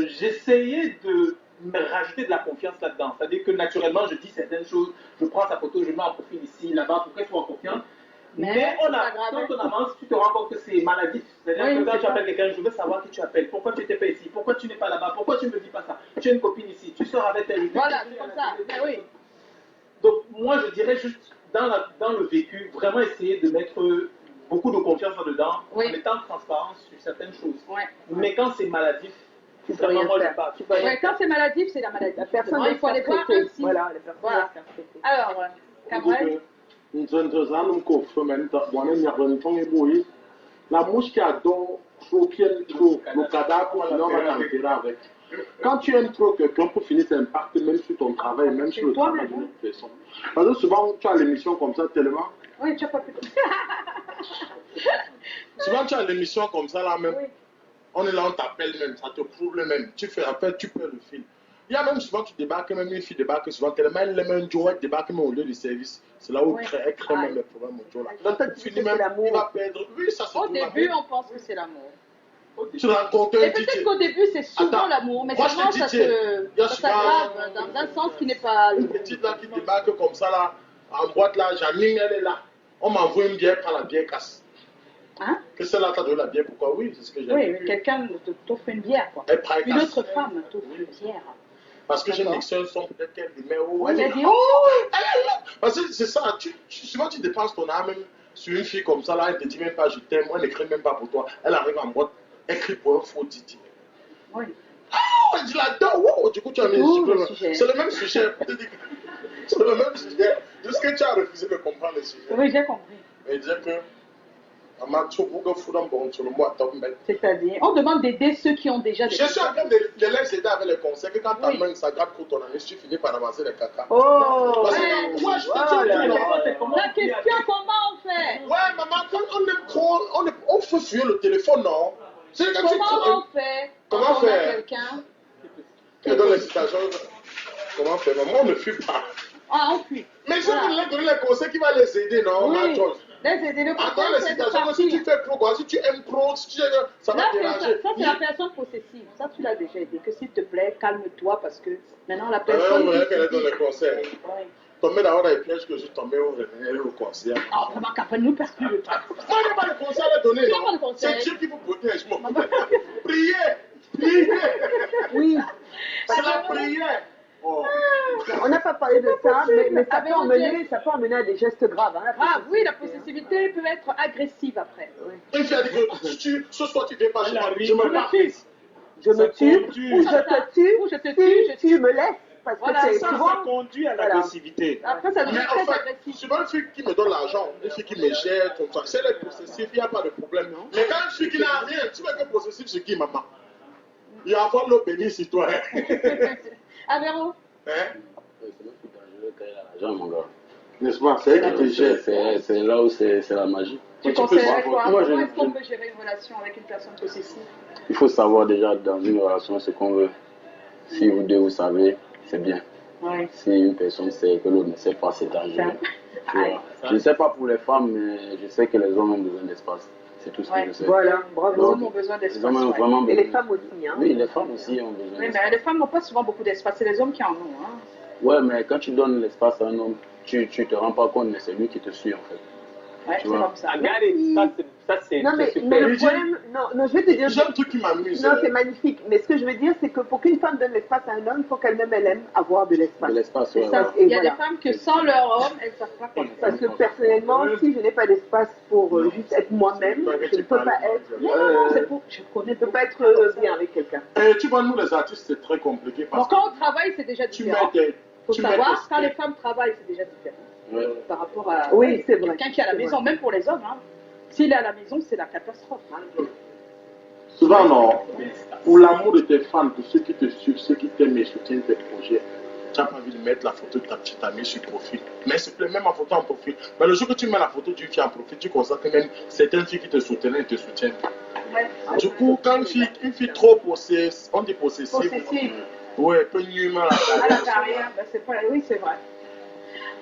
J'essayais de me rajouter de la confiance là-dedans. C'est-à-dire que naturellement, je dis certaines choses, je prends sa photo, je mets en profil ici, là-bas, pour qu'elle soit en confiance. Mais c'est pas grave. quand on avance, tu te rends compte que c'est maladif. C'est-à-dire Oui, que quand c'est tu ça. appelles quelqu'un, je veux savoir qui tu appelles. Pourquoi tu n'étais pas ici? Pourquoi tu n'es pas là-bas? Pourquoi tu ne me dis pas ça? Tu as une copine ici, tu sors avec elle. Voilà, c'est comme ça. Mais oui. Donc, moi, je dirais juste, dans le vécu, vraiment essayer de mettre beaucoup de confiance là-dedans, Oui. en étant transparent sur certaines choses. Ouais. Mais quand c'est maladif, Tu peux vraiment, rien moi, faire. je pars. Tu peux rien Ouais, quand c'est maladif, c'est la maladie. La personne Il faut aller doit se voir traiter. un psy. Voilà, les personnes Voilà. doivent se faire traiter. Alors, Cabrel, la mouche qui adore trop, qui aime trop, le cadavre, sinon on va t'enterrer avec. Quand tu aimes trop quelqu'un, pour finir, ça impacte même sur ton travail, même sur le travail d'une autre personne. Parce que souvent, tu as l'émission comme ça tellement. oui, tu n'as pas pu. Souvent, tu as l'émission comme ça là même. On est là, on t'appelle même, ça te prouve même. Tu fais appel, tu perds le fil. Il y a même souvent, tu débarques, même une fille débarque souvent, tellement elle aime un Joe, elle débarque même au lieu du service. C'est là où elle crée même les problèmes au Joe là. Donc, toi, tu Fini dis que même, c'est l'amour. il va perdre. Oui, ça c'est Au tout début, l'amour. on pense que c'est l'amour. Tu rencontres Et un peut-être DJ. qu'au début, c'est souvent Attends, l'amour, mais moi, je souvent, te ça dis, il y a s'aggrave souvent dans un sens qui n'est pas... une petite là qui débarque comme ça là, en boîte là, Janine elle est là. On m'envoie une bière, pas la bière casse. Hein? Que celle-là t'a donné la bière, pourquoi? Oui, c'est ce que j'ai Oui, vu. mais quelqu'un t'offre une bière, quoi. Elle prend Une casse. autre femme t'offre une bière. Parce que j'ai D'accord. mixé un son, peut-être qu'elle dit, mais oh, Oui, elle elle est dit, là. oh! Elle est là. Parce que c'est ça, souvent tu dépenses ton âme même sur une fille comme ça là, elle te dit même pas je t'aime, elle n'écrit même pas pour toi. Elle arrive en boîte, elle écrit pour un faux Titi. Oui. Oh, elle dit là-dedans, wow, du coup tu as mis Ouh, le le sujet. sujet. C'est le même sujet. C'est le même sujet. Jusque tu as refusé de comprendre le sujet. Oui, j'ai compris. Et dire que C'est-à-dire, on demande d'aider ceux qui ont déjà des... je suis en train de les aider avec les conseils que quand ta main s'aggrave pour ton ami, tu finis par avancer les caca. Oh! Parce que moi je te dis, La question, comment on fait? ouais, maman, quand on aime trop, on fait sur le téléphone, non? C'est quand tu Comment on fait? Comment quand on a faire? quelqu'un? Tu donnes les citations. Comment faire? Maman, on ne fuit pas. Ah, on fuit. Mais je vais leur donner les conseils qui vont les aider, non? Oui. Ma chose. Les aider. Le Encore conseil, les c'est de citations, si tu partir. fais trop, quoi, si tu aimes trop, si tu ça va Là, déranger. ça, c'est la personne possessive. Ça, tu l'as déjà aidé. Que s'il te plaît, calme-toi parce que maintenant, la Ouais, personne... ouais, qui qu'elle se est dans dit- les conseils. Oui. Tomber d'abord dans les pièges que je tombais au revenir au conseil. Ah, vraiment, qu'après nous, parce que le temps. Moi, il n'y a pas de conseil à donner, Il n'y a pas de non? conseil. C'est Dieu qui vous protège, moi. Priez! Priez! Oui. C'est la prière! Oh. On n'a pas parlé de ça, mais ça peut emmener à des gestes graves. Hein, Ah oui, la possessivité peut être agressive après. Une fille a dit que si ce soir tu ne viens pas chez moi, Elle je me arrive, marie. Je me tue, conduit. ou je te tue, Ou je te tue, si tu me laisses. Parce Voilà, que c'est Ça souvent... conduit à Voilà. l'agressivité. Après, ça devient Mais très en fait, agressif. souvent une fille qui me donne l'argent, une fille qui me gère, comme ça, c'est les possessifs, il n'y a pas de problème. Mais quand une fille qui n'a rien, tu veux que possessif, c'est qui, maman? Il y a avoir l'eau bénie sur toi. Ah, Véro? Hein? C'est même plus dangereux quand il a l'argent, mon gars. N'est-ce pas? C'est elle qui te gère. C'est là où c'est la magie. Tu peux conseillerais voir. quoi? Moi, Comment je- est-ce qu'on peut gérer une relation avec une personne possessive? Il faut savoir déjà dans une relation ce qu'on veut. Si vous deux vous savez, c'est bien. Oui. Si une personne sait que l'autre ne sait pas, c'est dangereux. Tu vois. Je ne sais pas pour les femmes, mais je sais que les hommes ont besoin d'espace. C'est tout ce que Ouais. je sais. Voilà, Les bravo. hommes ont besoin Les d'espace. hommes ont ouais. vraiment Et besoin. les femmes aussi, hein. Oui, les femmes aussi ont besoin Oui, d'espace. mais les femmes n'ont pas souvent beaucoup d'espace, c'est les hommes qui en ont. Hein. Ouais, mais quand tu donnes l'espace à un homme, tu te rends pas compte, mais c'est lui qui te suit en fait. Ouais, Tu c'est vois. comme ça. Ça, c'est Non, mais super. le problème... Non, je vais te dire... J'ai un truc qui m'amuse. Non, c'est magnifique. Mais ce que je veux dire, c'est que pour qu'une femme donne l'espace à un homme, il faut qu'elle-même, elle aime avoir de l'espace. De l'espace, C'est ouais. ça, ouais. et Il y a voilà. des femmes que sans leur homme, elles ne savent pas quoi faire. Parce que personnellement, si je n'ai pas d'espace pour juste être moi-même, je ne peux pas être... Non, c'est pour... Je connais Je ne peux pas être bien avec quelqu'un. Et tu vois, nous les artistes, c'est très compliqué Bon, parce que quand on travaille, c'est déjà tu différent. mets des. Il faut tu mets savoir, des- quand les femmes travaillent, c'est déjà différent. Ouais. Par rapport à Oui, c'est vrai. quelqu'un qui est à la C'est maison, vrai. même pour les hommes. Hein. S'il est à la maison, c'est la catastrophe. Hein. Souvent, non. Pour l'amour de tes fans, pour ceux qui te suivent, ceux qui t'aiment et soutiennent tes projets, tu n'as pas envie de mettre la photo de ta petite amie sur profil. Mais s'il te plaît, même en photo en profil. Mais le jour que tu mets la photo d'une fille en profil, tu constates que même certaines filles qui te soutenaient ne te soutiennent pas. Ouais. Du coup, quand une fille trop possessive, on dit possessive. Possessive. Ouais, peut nuire à la À la carrière. carrière, ben, c'est pas... oui, c'est vrai.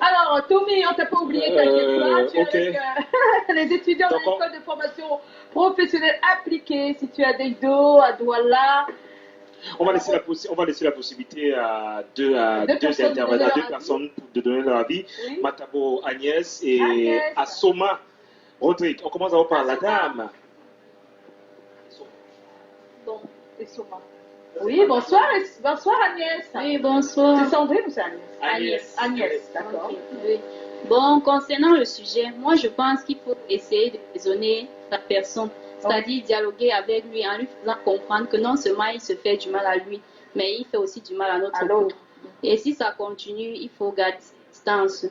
Alors, Tommy, on t'a pas oublié, t'inquiète pas, tu es ok. avec les étudiants de D'accord. l'école de formation professionnelle appliquée, située à Deido, à Douala. On va laisser la possibilité à deux personnes intervenants, à de donner deux leur personnes de donner leur avis. Oui. Matabo Agnès et Agnès. Assoma Rodrigue, on commence d'abord par la dame. Bon, et Soma. Oui, bonsoir, bonsoir Agnès. Oui, bonsoir. C'est Sandrine ou c'est Agnès? Agnès, d'accord. Okay, oui. Bon, concernant le sujet, moi je pense qu'il faut essayer de raisonner la personne, c'est-à-dire dialoguer avec lui en lui faisant comprendre que non seulement il se fait du mal à lui, mais il fait aussi du mal à notre couple. Et si ça continue, il faut garder distance.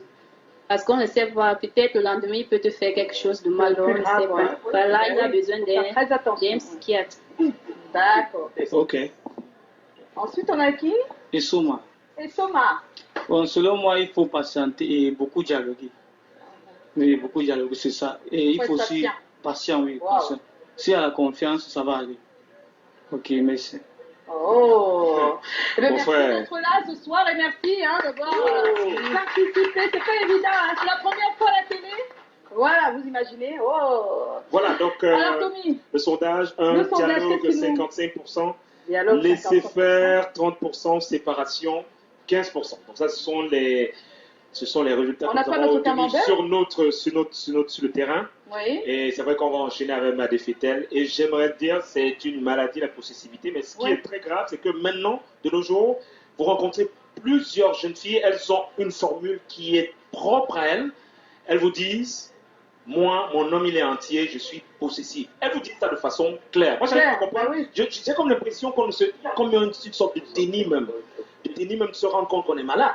Parce qu'on ne sait pas, peut-être le lendemain, il peut te faire quelque chose de mal, on ne sait pas. Voilà, il a besoin d'un psychiatre. D'accord. Ok. Ensuite, on a qui? Et Soma. Et Soma. Bon, selon moi, il faut patienter et beaucoup dialoguer. Oui, beaucoup dialoguer, c'est ça. Et il faut aussi patient, oui. Patient. S'il y a la confiance, ça va aller. Ok, merci. Oh, eh bien, Bon merci frère. d'être là ce soir et merci d'avoir participé. C'est pas évident, hein. C'est la première fois à la télé. Voilà, vous imaginez. Oh. Voilà, donc Alors, Tommy, le sondage, le sondage, dialogue qu'est-ce que nous- 55%, Dialogue, laisser 55%. faire 30%, séparation 15%. Donc ça, ce sont les résultats On que n'a nous pas avons notre obtenus camembert sur le terrain. Oui. Et c'est vrai qu'on va enchaîner avec ma défaitelle. Et j'aimerais dire, c'est une maladie, la possessivité. Mais ce qui est très grave, c'est que maintenant, de nos jours, vous rencontrez plusieurs jeunes filles. Elles ont une formule qui est propre à elles. Elles vous disent, moi, mon homme, il est entier, je suis possessif. Elles vous disent ça de façon claire. Moi, je n'arrive pas à comprendre. J'ai comme l'impression qu'on se... comme une sorte de déni même. De déni même de se rendre compte qu'on est malade.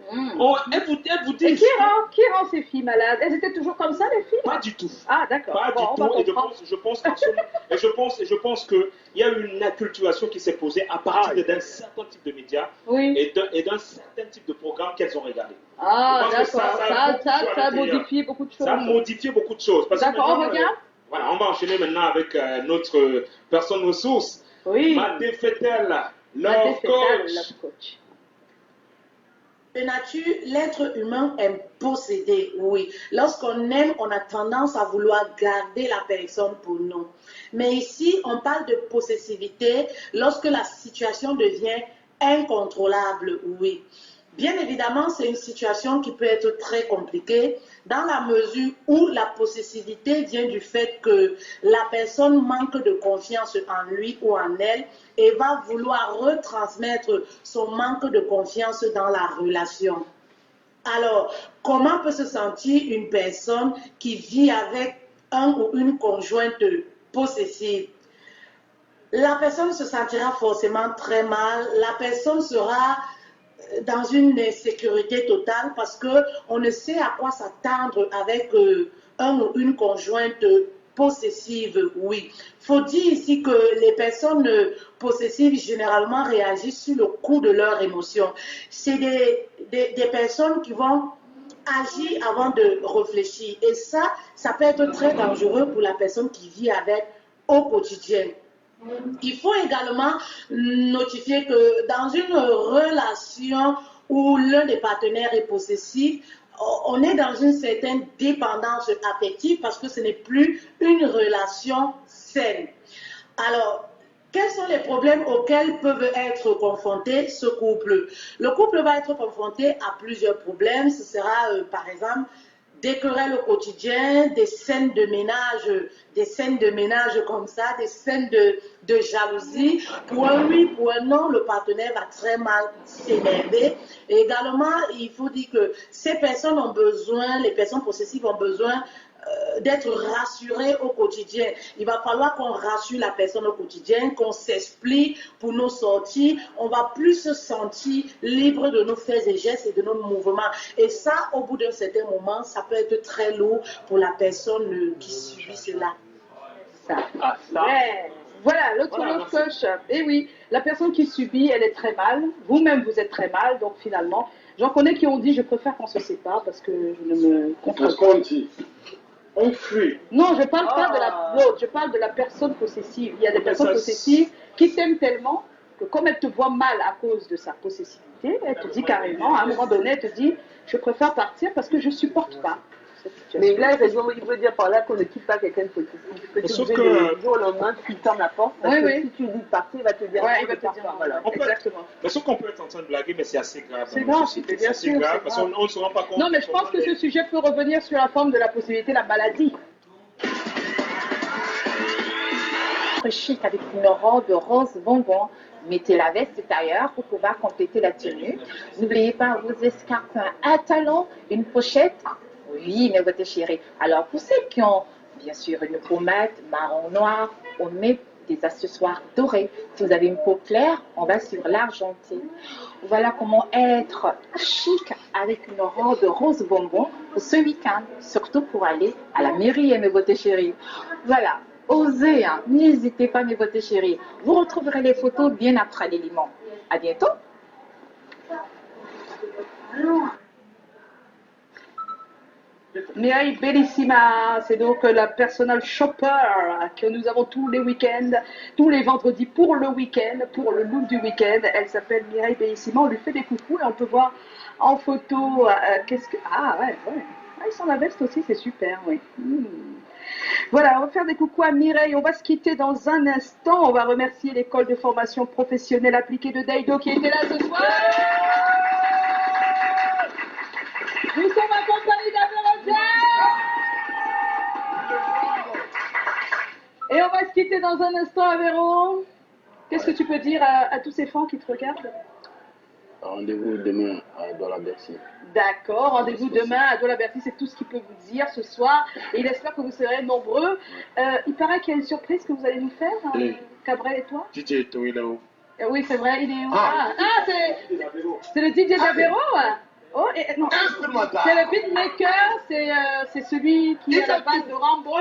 Elles vous disent... Et qui rend ces filles malades? Elles étaient toujours comme ça, les filles? Pas du tout. Ah, d'accord. Pas Bon, du on tout. va Et comprendre. je pense qu'il y a une acculturation qui s'est posée à partir d'un certain type de médias et d'un certain type de programme qu'elles ont regardé. Ah, Je pense que d'accord. Ça a beaucoup à modifié beaucoup de choses. Ça a modifié beaucoup de choses. Parce que D'accord, on maintenant, regarde. voilà, on va enchaîner maintenant avec notre personne ressource. Oui. Ma défaitelle, Ma Love défaitelle, Coach. Love Coach. De nature, l'être humain aime posséder, oui. Lorsqu'on aime, on a tendance à vouloir garder la personne pour nous. Mais ici, on parle de possessivité lorsque la situation devient incontrôlable, oui. Bien évidemment, c'est une situation qui peut être très compliquée dans la mesure où la possessivité vient du fait que la personne manque de confiance en lui ou en elle et va vouloir retransmettre son manque de confiance dans la relation. Alors, comment peut se sentir une personne qui vit avec un ou une conjointe possessive? La personne se sentira forcément très mal, la personne sera dans une insécurité totale parce qu'on ne sait à quoi s'attendre avec un ou une conjointe possessive, oui. Il faut dire ici que les personnes possessives généralement réagissent sur le coup de leurs émotions. C'est des personnes qui vont agir avant de réfléchir et ça peut être très dangereux pour la personne qui vit avec au quotidien. Il faut également notifier que dans une relation où l'un des partenaires est possessif, on est dans une certaine dépendance affective parce que ce n'est plus une relation saine. Alors, quels sont les problèmes auxquels peuvent être confrontés ce couple? Le couple va être confronté à plusieurs problèmes. Ce sera, par exemple, des querelles au quotidien, des scènes de ménage comme ça, des scènes de jalousie. Pour un oui, pour un non, le partenaire va très mal s'énerver. Et également, il faut dire que ces personnes ont besoin, les personnes possessives ont besoin d'être rassurées au quotidien. Il va falloir qu'on rassure la personne au quotidien, qu'on s'explique pour nos sorties. On va plus se sentir libre de nos faits et gestes et de nos mouvements. Et ça, au bout d'un certain moment, ça peut être très lourd pour la personne qui subit cela. Ça. Ouais. Voilà, l'autre coach. Et oui, la personne qui subit, elle est très mal. Vous-même, vous êtes très mal. Donc finalement, j'en connais qui ont dit, je préfère qu'on se sépare parce que je ne me contrôle pas. Qu'est-ce qu'on dit? On fuit. Non, je parle pas de l'autre, je parle de la personne possessive. Il y a des personnes possessives qui t'aiment tellement que comme elle te voit mal à cause de sa possessivité, elle te dit carrément, à un moment donné, elle te dit, je préfère partir parce que je ne supporte pas. Mais là, il veut dire par là qu'on ne quitte pas quelqu'un de possessif. Sauf que... Du jour au lendemain, tu fermes la porte, parce que si tu lui dis de partir, il va te dire il va te dire voilà. Exactement. Mais sauf qu'on peut être en train de blaguer, mais c'est assez grave. C'est grave, bien sûr. Grave, parce qu'on ne se rend pas compte. Non, mais je pense que ce sujet peut revenir sur la forme de la possibilité, la maladie. être chic avec une robe rose bonbon. Mettez la veste tailleur pour pouvoir compléter la tenue. N'oubliez pas vos escarpes à talons, une pochette. Oui, mais votre chérie. Alors, pour celles qui ont, bien sûr, une pommade marron noir, on met des accessoires dorés. Si vous avez une peau claire, on va sur l'argenté. Voilà comment être chic avec une robe rose bonbon pour ce week-end, surtout pour aller à la mairie, mes beautés chéries. Voilà, osez, hein. N'hésitez pas, mes beautés chéries. Vous retrouverez les photos bien après l'élément. À bientôt. Mireille Bellissima, c'est donc la personal shopper que nous avons tous les week-ends, tous les vendredis pour le week-end, pour le look du week-end. Elle s'appelle Mireille Bellissima, on lui fait des coucous et on peut voir en photo qu'est-ce que... Ah ouais. Ah, ils sont la veste aussi, c'est super, oui. Voilà, on va faire des coucous à Mireille. On va se quitter dans un instant. On va remercier l'école de formation professionnelle appliquée de Daido qui était là ce soir. Nous sommes accompagnés d'Avéro. Et on va se quitter dans un instant, Avéro. Qu'est-ce que tu peux dire à tous ces fans qui te regardent? Rendez-vous demain à Douala Bercy. D'accord, rendez-vous demain à Douala Bercy, c'est tout ce qu'il peut vous dire ce soir. Et il espère que vous serez nombreux. Il paraît qu'il y a une surprise que vous allez nous faire, Oui. Cabrel et toi? DJ Eto, il est où? Oui, c'est vrai, il est où? C'est le DJ d'Avéro. Oh, non. C'est le beatmaker, c'est celui qui est à la base de Rambo.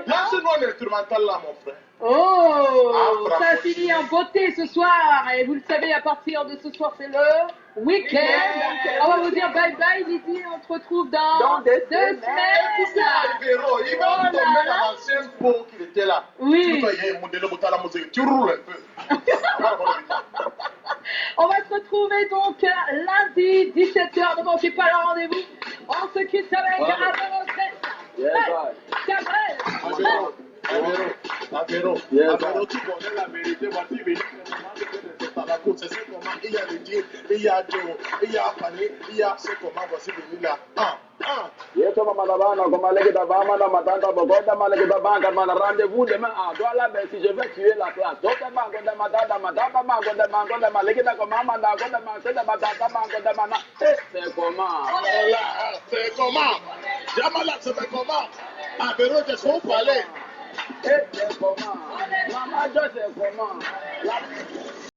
Lance-moi l'instrumental là, mon frère. Oh, ça finit en beauté ce soir. Et vous le savez, à partir de ce soir, c'est le week-end. On va vous dire bye bye, Lydie. On se retrouve dans 2 semaines. Il va tomber dans l'ancien pot qu'il était là. Oui. Tu roules un peu. On va se retrouver donc lundi 17h. Ne manquez pas le rendez-vous. On se quitte avec Avéro, tu connais la vérité. Voici venir c'est comment il y a le Dieu, il y a Dieu, il y a Fanny, il y a c'est comment voici venir là. Rendez-vous demain à Douala Bercy, je vais tuer la place. C'est comment? C'est comment? Jamala, c'est comment? Avéro, c'est son palais. C'est comment? Maman, c'est comment?